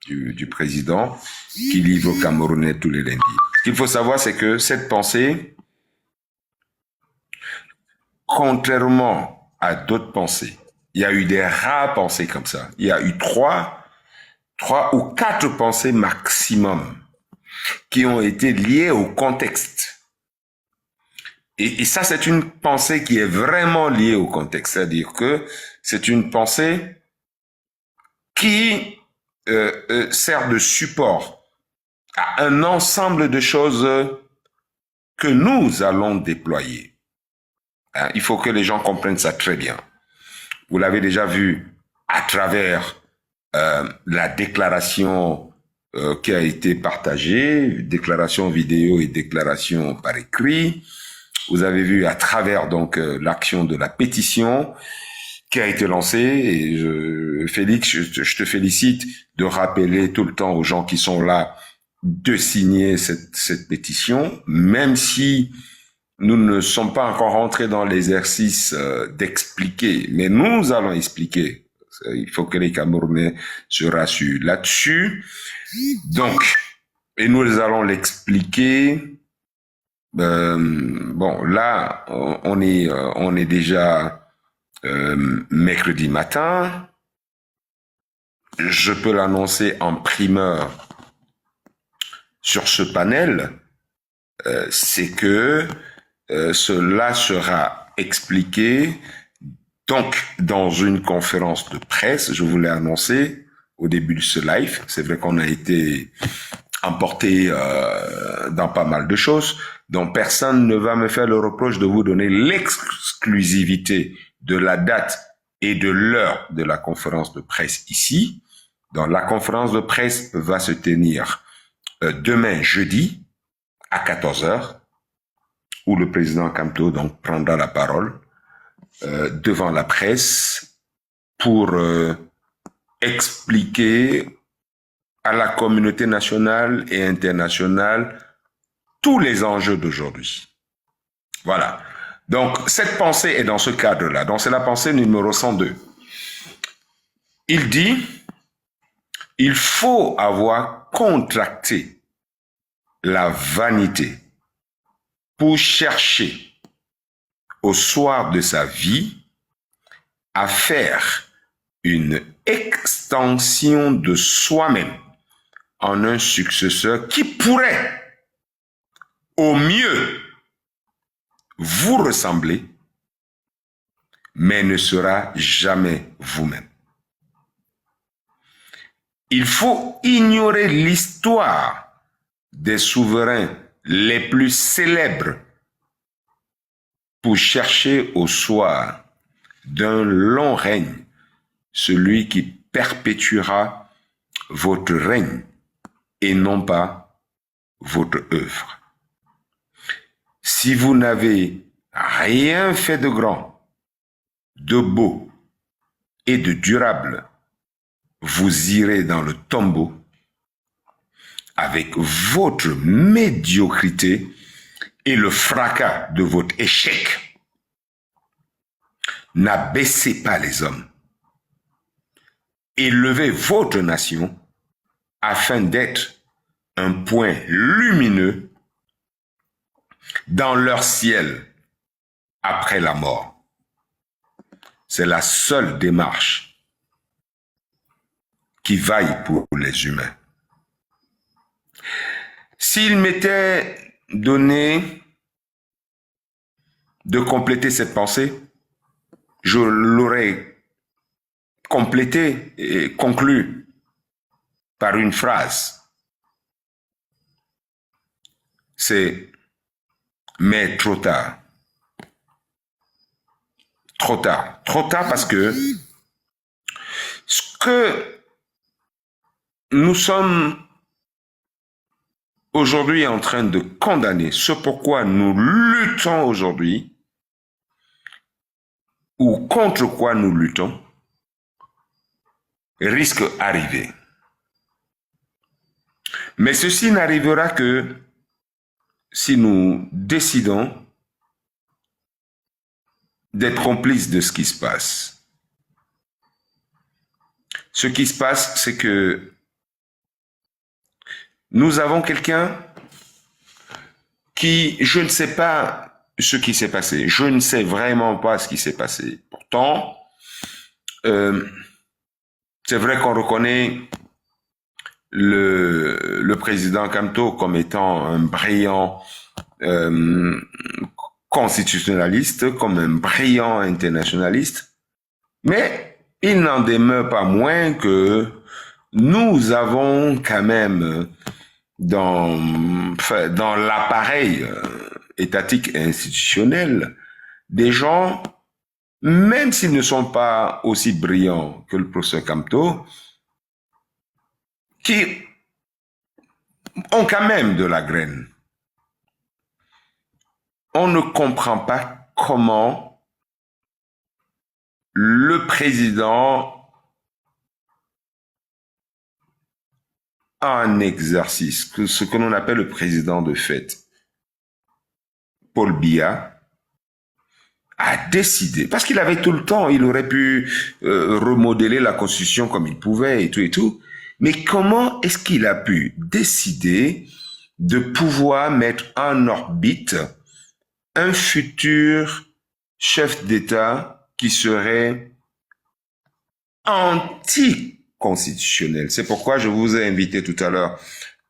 du président qui livre aux Camerounais tous les lundis. Ce qu'il faut savoir, c'est que cette pensée, contrairement à d'autres pensées, il y a eu des rares pensées comme ça. Il y a eu trois ou quatre pensées maximum qui ont été liées au contexte. Et ça, c'est une pensée qui est vraiment liée au contexte. C'est-à-dire que c'est une pensée qui sert de support à un ensemble de choses que nous allons déployer. Il faut que les gens comprennent ça très bien. Vous l'avez déjà vu à travers la déclaration qui a été partagée, déclaration vidéo et déclaration par écrit. Vous avez vu à travers donc l'action de la pétition qui a été lancée. Et Félix, je te félicite de rappeler tout le temps aux gens qui sont là de signer cette pétition, même si nous ne sommes pas encore rentrés dans l'exercice d'expliquer, mais nous allons expliquer. Il faut que les Camerounais se rassurent là-dessus. Donc, et nous allons l'expliquer. Bon, là, on est déjà mercredi matin. Je peux l'annoncer en primeur sur ce panel. C'est que cela sera expliqué donc dans une conférence de presse. Je vous l'ai annoncé au début de ce live. C'est vrai qu'on a été emporté dans pas mal de choses. Donc personne ne va me faire le reproche de vous donner l'exclusivité de la date et de l'heure de la conférence de presse ici. Donc la conférence de presse va se tenir demain jeudi à 14h, où le président Kamto donc prendra la parole devant la presse pour expliquer à la communauté nationale et internationale tous les enjeux d'aujourd'hui. Voilà. Donc, cette pensée est dans ce cadre-là. Donc, c'est la pensée numéro 102. Il dit, il faut avoir contracté la vanité pour chercher au soir de sa vie à faire une extension de soi-même en un successeur qui pourrait, au mieux, vous ressembler, mais ne sera jamais vous-même. Il faut ignorer l'histoire des souverains les plus célèbres pour chercher au soir d'un long règne celui qui perpétuera votre règne et non pas votre œuvre. Si vous n'avez rien fait de grand, de beau et de durable, vous irez dans le tombeau avec votre médiocrité et le fracas de votre échec. N'abaissez pas les hommes. Élevez votre nation afin d'être un point lumineux dans leur ciel après la mort. C'est la seule démarche qui vaille pour les humains. S'il m'était donné de compléter cette pensée, je l'aurais complétée et conclue par une phrase. C'est « mais trop tard ». Trop tard. Trop tard parce que ce que nous sommes aujourd'hui en train de condamner, ce pourquoi nous luttons aujourd'hui, ou contre quoi nous luttons, risque d'arriver. Mais ceci n'arrivera que si nous décidons d'être complices de ce qui se passe. Ce qui se passe, c'est que nous avons quelqu'un qui, je ne sais pas ce qui s'est passé. Je ne sais vraiment pas ce qui s'est passé. Pourtant, c'est vrai qu'on reconnaît le président Kamto comme étant un brillant constitutionnaliste, comme un brillant internationaliste, mais il n'en demeure pas moins que nous avons quand même dans l'appareil étatique et institutionnel des gens, même s'ils ne sont pas aussi brillants que le professeur Kamto, qui ont quand même de la graine. On ne comprend pas comment le président en exercice, ce que l'on appelle le président de fait, Paul Biya, a décidé, parce qu'il avait tout le temps, il aurait pu remodeler la Constitution comme il pouvait et tout, mais comment est-ce qu'il a pu décider de pouvoir mettre en orbite un futur chef d'État qui serait anti-constitutionnel? C'est pourquoi je vous ai invité tout à l'heure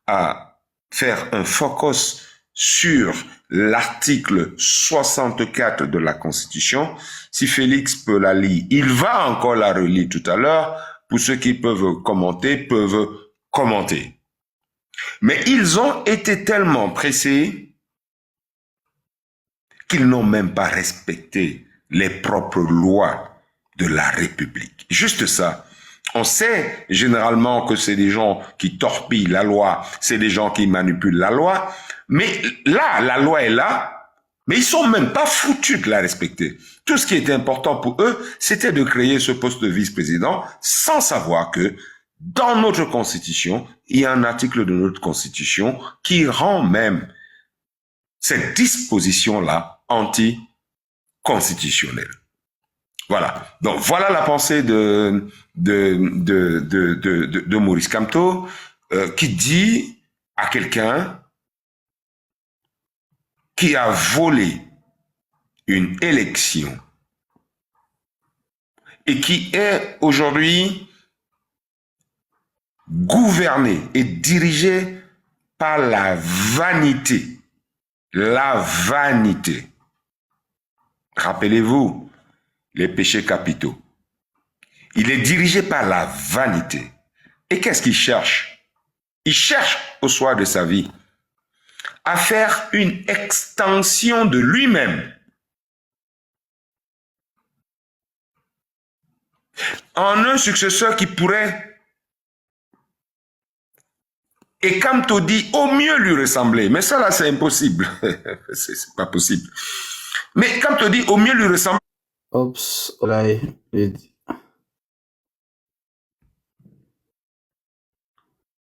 à faire un focus sur l'article 64 de la Constitution. Si Félix peut la lire, il va encore la relire tout à l'heure. Pour ceux qui peuvent commenter. Mais ils ont été tellement pressés qu'ils n'ont même pas respecté les propres lois de la République. Juste ça. On sait généralement que c'est des gens qui torpillent la loi, c'est des gens qui manipulent la loi, mais là, la loi est là, mais ils sont même pas foutus de la respecter. Tout ce qui était important pour eux, c'était de créer ce poste de vice-président sans savoir que dans notre Constitution, il y a un article de notre Constitution qui rend même cette disposition-là anti-constitutionnelle. Voilà. Donc, voilà la pensée de Maurice Kamto, qui dit à quelqu'un qui a volé une élection et qui est aujourd'hui gouverné et dirigé par la vanité. La vanité. Rappelez-vous les péchés capitaux. Il est dirigé par la vanité. Et qu'est-ce qu'il cherche? Il cherche au soir de sa vie à faire une extension de lui-même en un successeur qui pourrait, et comme tu dis, au mieux lui ressembler. Mais ça là, c'est impossible. C'est pas possible. Mais comme tu dis, au mieux lui ressembler. Oups, là,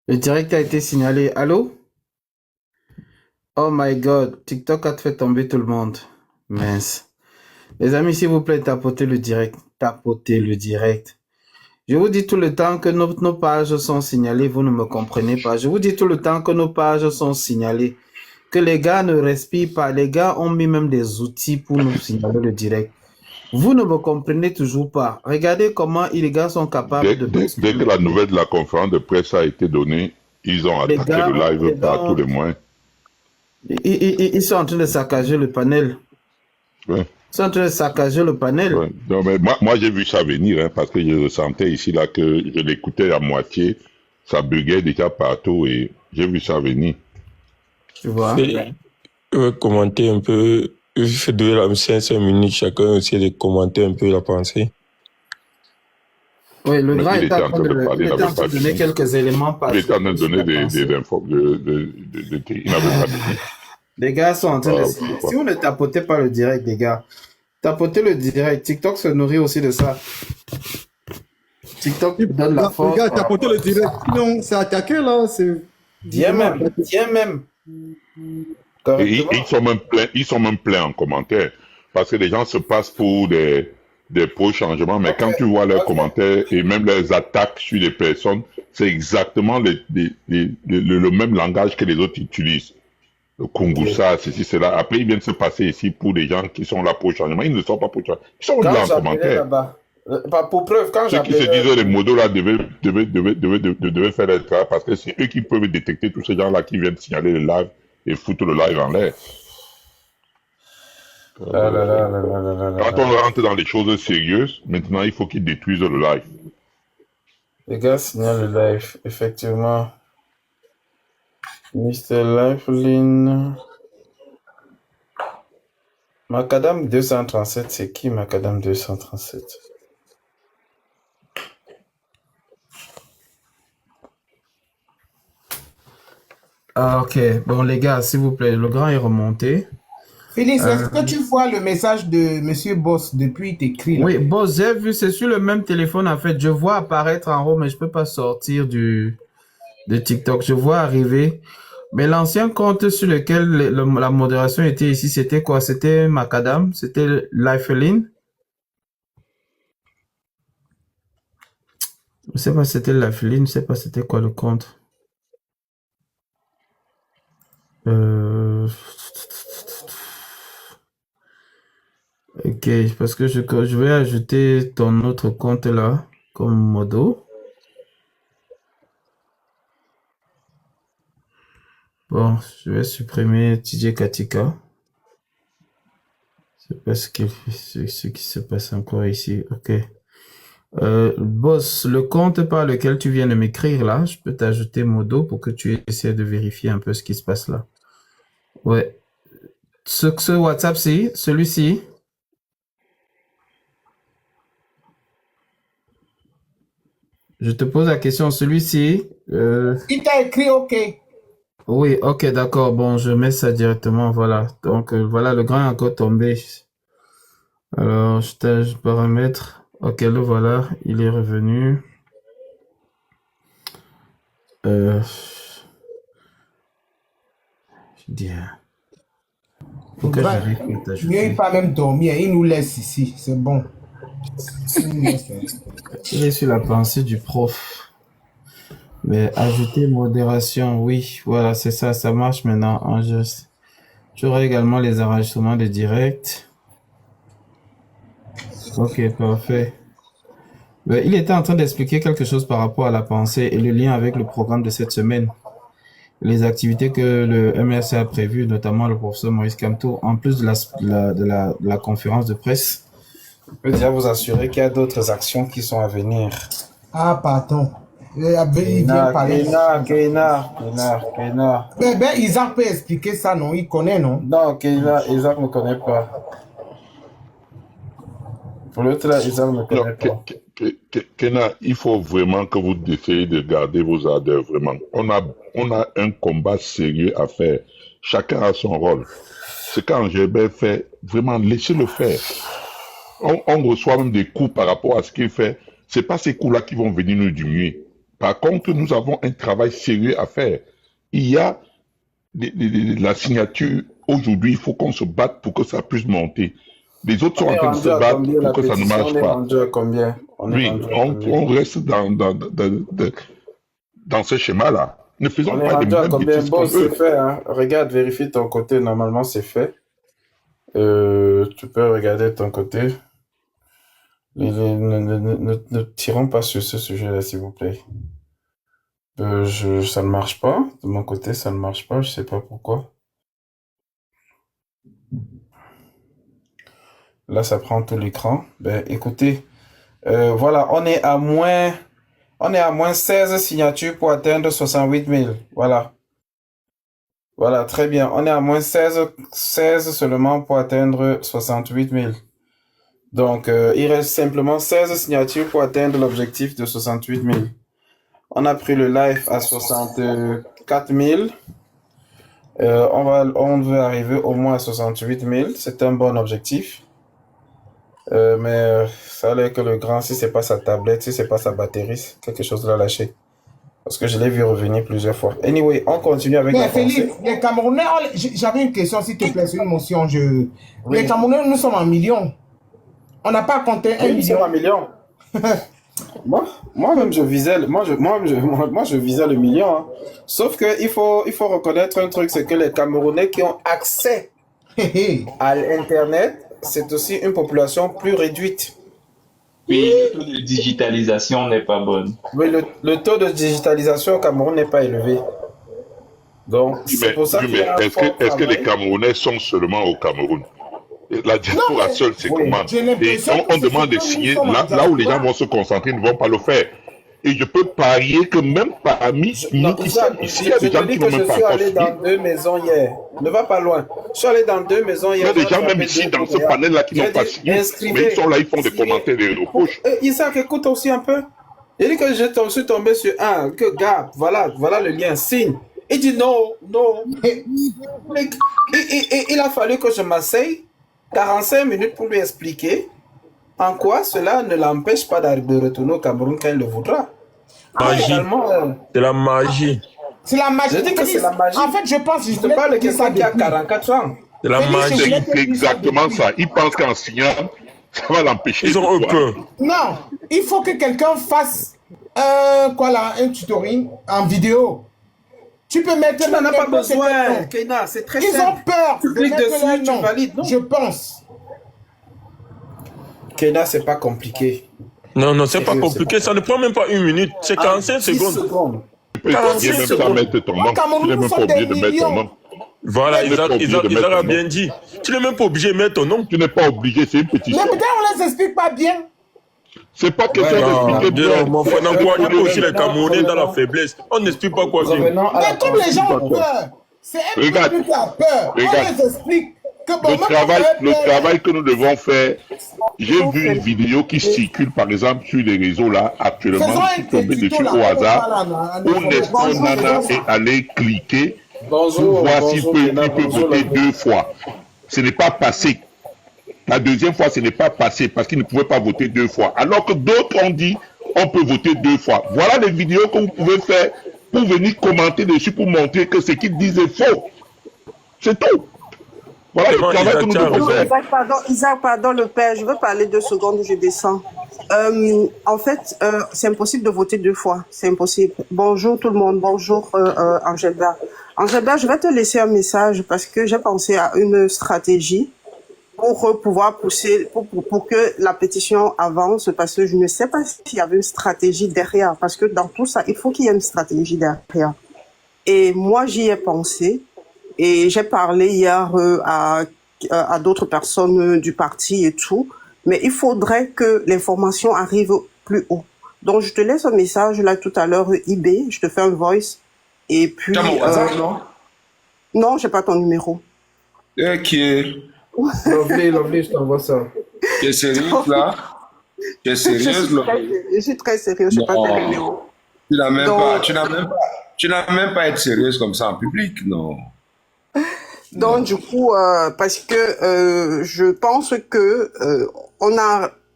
le direct a été signalé. Allô? Oh my god, TikTok a fait tomber tout le monde. Mince. Les amis, s'il vous plaît, tapotez le direct. Tapotez le direct. Je vous dis tout le temps que nos pages sont signalées, vous ne me comprenez pas. Je vous dis tout le temps que nos pages sont signalées. Que les gars ne respirent pas. Les gars ont mis même des outils pour nous signaler le direct. Vous ne me comprenez toujours pas. Regardez comment les gars sont capables dès que la nouvelle de la conférence de presse a été donnée, ils ont attaqué le live par tous les moyens. Ils sont en train de saccager le panel. Ouais. Ils sont en train de saccager le panel. Ouais. Non, mais moi j'ai vu ça venir, hein, parce que je ressentais ici là que je l'écoutais à moitié, ça buguait déjà partout et j'ai vu ça venir. Tu vois. Commenter un peu, je donner la 5 minutes chacun aussi de commenter un peu la pensée. Oui, le grand est en train de donner quelques éléments. Il était en train de donner des infos. Il n'avait pas dit. Les gars sont en train de... Si vous ne tapotez pas le direct, les gars, tapotez le direct. TikTok se nourrit aussi de ça. TikTok donne la force. Les gars, tapotez le direct. Sinon, c'est attaqué, là. Tiens même. Et ils sont même pleins en commentaire. Parce que les gens se passent pour des pro-changements, mais quand tu vois leurs commentaires et même leurs attaques sur les personnes, c'est exactement le même langage que les autres utilisent. Le Kungusa, ceci, cela. Après, ils viennent se passer ici pour des gens qui sont là pour changement. Ils ne sont pas pour changement. Ils sont là en commentaire. Pour preuve, quand ceux qui se disent les modos là devaient faire le travail parce que c'est eux qui peuvent détecter tous ces gens-là qui viennent signaler le live et foutre le live en l'air. Quand on rentre dans les choses sérieuses, maintenant il faut qu'ils détruisent le live. Les gars signalent le live, effectivement. Mr. Lifeline. Macadam 237, c'est qui Macadam 237? Ah, ok. Bon, les gars, s'il vous plaît, le grand est remonté. Félix, est-ce que tu vois le message de Monsieur Boss depuis t'écris là? Oui, Boss, j'ai vu, c'est sur le même téléphone en fait. Je vois apparaître en haut, mais je peux pas sortir de TikTok. Je vois arriver. Mais l'ancien compte sur lequel la modération était ici, c'était quoi? C'était Macadam? C'était Lifeline? Je sais pas si c'était Lifeline, je sais pas c'était quoi le compte. Ok, parce que je vais ajouter ton autre compte là, comme modo. Bon, je vais supprimer TJ Katika. C'est pas ce qui se passe encore ici. Ok. Boss, le compte par lequel tu viens de m'écrire là, je peux t'ajouter modo pour que tu essaies de vérifier un peu ce qui se passe là. Ouais. Ce WhatsApp-ci, celui-ci. Je te pose la question, celui-ci. Il t'a écrit OK. Oui, ok, d'accord. Bon, je mets ça directement, voilà. Donc, voilà, le grand est encore tombé. Alors, je paramètre. Ok, le voilà, il est revenu. Je dis... Pourquoi j'arrive à t'ajouter? Mieux, il pas même dormir, il nous laisse ici, c'est bon. Il est sur la pensée du prof. Mais ajouter modération, oui, voilà, c'est ça, ça marche maintenant. J'aurai également les enregistrements de direct. Ok, parfait. Il était en train d'expliquer quelque chose par rapport à la pensée et le lien avec le programme de cette semaine. Les activités que le MRC a prévues, notamment le professeur Maurice Kamto, en plus de la conférence de presse, je peux déjà vous assurer qu'il y a d'autres actions qui sont à venir. Ah, pardon. Il vient parler. Keina. Ben, Isaac peut expliquer ça, non? Il connaît, non? Non, Isaac ne connaît pas. Pour l'autre, là, Isaac ne connaît pas. Keina, il faut vraiment que vous essayez de garder vos ardeurs, vraiment. On a un combat sérieux à faire. Chacun a son rôle. Ce qu'Angébert fait, vraiment, laissez-le faire. On reçoit même des coups par rapport à ce qu'il fait. C'est pas ces coups-là qui vont venir nous diminuer. Par contre, nous avons un travail sérieux à faire. Il y a la signature. Aujourd'hui, il faut qu'on se batte pour que ça puisse monter. Les autres sont en train de se battre pour que ça ne marche pas. Oui, on reste dans ce schéma-là. Ne faisons pas des mêmes bêtises qu'on veut. C'est fait, hein. Regarde, vérifie ton côté. Normalement, c'est fait. Tu peux regarder ton côté. Ne tirons pas sur ce sujet-là, s'il vous plaît. Ça ne marche pas. De mon côté, ça ne marche pas. Je sais pas pourquoi. Là, ça prend tout l'écran. Ben, écoutez, voilà, on est à moins 16 signatures pour atteindre 68 000. Voilà. Voilà, très bien. On est à moins 16 seulement pour atteindre 68 000. Donc, il reste simplement 16 signatures pour atteindre l'objectif de 68 000. On a pris le live à 64 000. On veut arriver au moins à 68 000. C'est un bon objectif. Mais ça a l'air que le grand, si c'est pas sa tablette, si c'est pas sa batterie, quelque chose l'a lâché. Parce que je l'ai vu revenir plusieurs fois. Anyway, on continue avec la Philippe, les Camerounais, j'avais une question s'il te plaît, c'est une motion. Les Camerounais, nous sommes en millions. On n'a pas compté 1 million. Nous sommes en millions. Moi-même, je visais le million. Hein. Sauf que il faut reconnaître un truc, c'est que les Camerounais qui ont accès à l'Internet, c'est aussi une population plus réduite. Oui, le taux de digitalisation n'est pas bon. Oui, le taux de digitalisation au Cameroun n'est pas élevé. Donc, c'est pour ça est-ce que les Camerounais sont seulement au Cameroun? La diaspora seule, c'est comment? Et on demande de signer là où les gens vont se concentrer, ne vont pas le faire. Et je peux parier que même parmi nous qui sommes ici, il y a des gens qui n'ont même pas encore signé. Je suis allé dans 2 maisons hier. Ne va pas loin. Je suis allé dans 2 maisons hier. Il y a des gens même ici dans ce panel-là qui n'ont pas signé. Mais ils sont là, ils font des commentaires, des reproches. Isaac, écoute aussi un peu. Il dit que je suis tombé sur un, que gars, voilà le lien, signe. Il dit non. Il a fallu que je m'asseye 45 minutes pour lui expliquer en quoi cela ne l'empêche pas de retourner au Cameroun quand il le voudra. Magie. C'est la magie. C'est la magie. Je dis que c'est la magie. En fait, je pense... Je te parle de quelqu'un qui a 44 ans. C'est la magie. C'est exactement ça. Ils pensent qu'en signant, ça va l'empêcher. Ils ont peur. Non, il faut que quelqu'un fasse un tutoring en vidéo. Tu peux mettre... Tu n'en as pas besoin, Keina, c'est très simple. Ils ont peur. Tu cliques dessus, tu valides, non? Je pense. Keina, c'est pas compliqué. Non, c'est pas compliqué. Ça ne prend même pas 1 minute. C'est 45 secondes. Tu peux même pas mettre ton nom. Tu n'es même pas obligé de mettre ton nom. Voilà, Isaac a bien dit. Tu n'es même pas obligé de mettre ton nom. Tu n'es pas obligé, c'est une pétition. Mais peut-être on ne les explique pas bien. C'est pas question d'expliquer bien. On n'encourage pas aussi les Camerounais dans la faiblesse. On n'explique pas quoi dire. Mais comme les gens ont peur, c'est un peu plus qui a peur. On les explique. Le travail que nous devons faire, j'ai vu une vidéo qui circule par exemple sur les réseaux là actuellement, je suis tombé dessus au hasard, où Nestor Nana est allé cliquer pour voir s'il peut voter 2 fois. Ce n'est pas passé. La deuxième fois, ce n'est pas passé parce qu'il ne pouvait pas voter 2 fois. Alors que d'autres ont dit on peut voter 2 fois. Voilà les vidéos que vous pouvez faire pour venir commenter dessus pour montrer que ce qu'ils disent est faux. C'est tout. Voilà le travail que nous devons faire. Isaac, pardon, le père, je veux parler 2 secondes, je descends. En fait, c'est impossible de voter 2 fois. C'est impossible. Bonjour tout le monde. Bonjour Angela. Angela, je vais te laisser un message parce que j'ai pensé à une stratégie pour pouvoir pousser, pour que la pétition avance, parce que je ne sais pas s'il y avait une stratégie derrière, parce que dans tout ça, il faut qu'il y ait une stratégie derrière. Et moi, j'y ai pensé, et j'ai parlé hier à d'autres personnes du parti et tout, mais il faudrait que l'information arrive plus haut. Donc, je te laisse un message là tout à l'heure, IB, je te fais un voice, et puis... Tu as mon WhatsApp, non? Non, j'ai pas ton numéro. Qui est... Lovely, je t'envoie ça. Tu es sérieuse, là? Tu es sérieuse, là? Je suis très sérieuse, je n'ai pas ton numéro. Tu n'as même pas à être sérieuse comme ça en public, non? Donc, du coup, parce que je pense que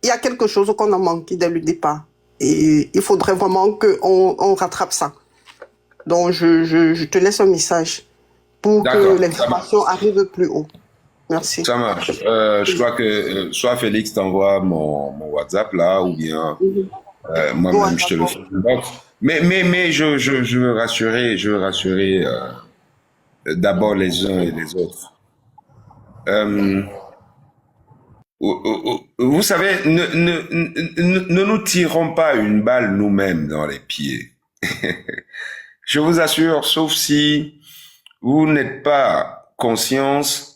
il y a quelque chose qu'on a manqué dès le départ. Et il faudrait vraiment qu'on rattrape ça. Donc, je te laisse un message pour que l'information arrive plus haut. Merci. Ça marche. Je crois que soit Félix t'envoie mon WhatsApp là, ou bien moi-même je te le fais. Mais je veux rassurer d'abord les uns et les autres. Vous savez, ne nous tirons pas une balle nous-mêmes dans les pieds. Je vous assure, sauf si vous n'êtes pas conscience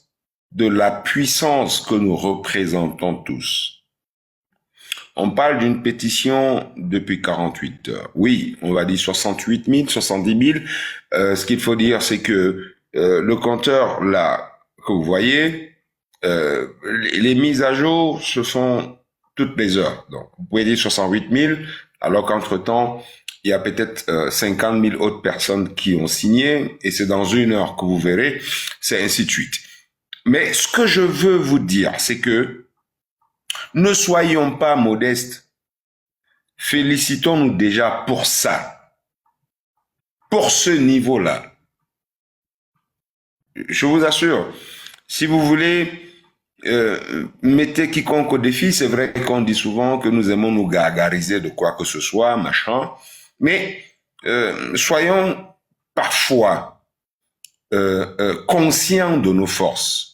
de la puissance que nous représentons tous. On parle d'une pétition depuis 48 heures. Oui, on va dire 68 000, 70 000. Ce qu'il faut dire, c'est que le compteur, là, que vous voyez, les mises à jour se font toutes les heures. Donc, vous pouvez dire 68 000, alors qu'entre-temps, il y a peut-être 50 000 autres personnes qui ont signé, et c'est dans une heure que vous verrez, c'est ainsi de suite. Mais ce que je veux vous dire, c'est que ne soyons pas modestes. Félicitons-nous déjà pour ça, pour ce niveau-là. Je vous assure, si vous voulez, mettez quiconque au défi. C'est vrai qu'on dit souvent que nous aimons nous gargariser de quoi que ce soit, machin, mais soyons parfois conscients de nos forces.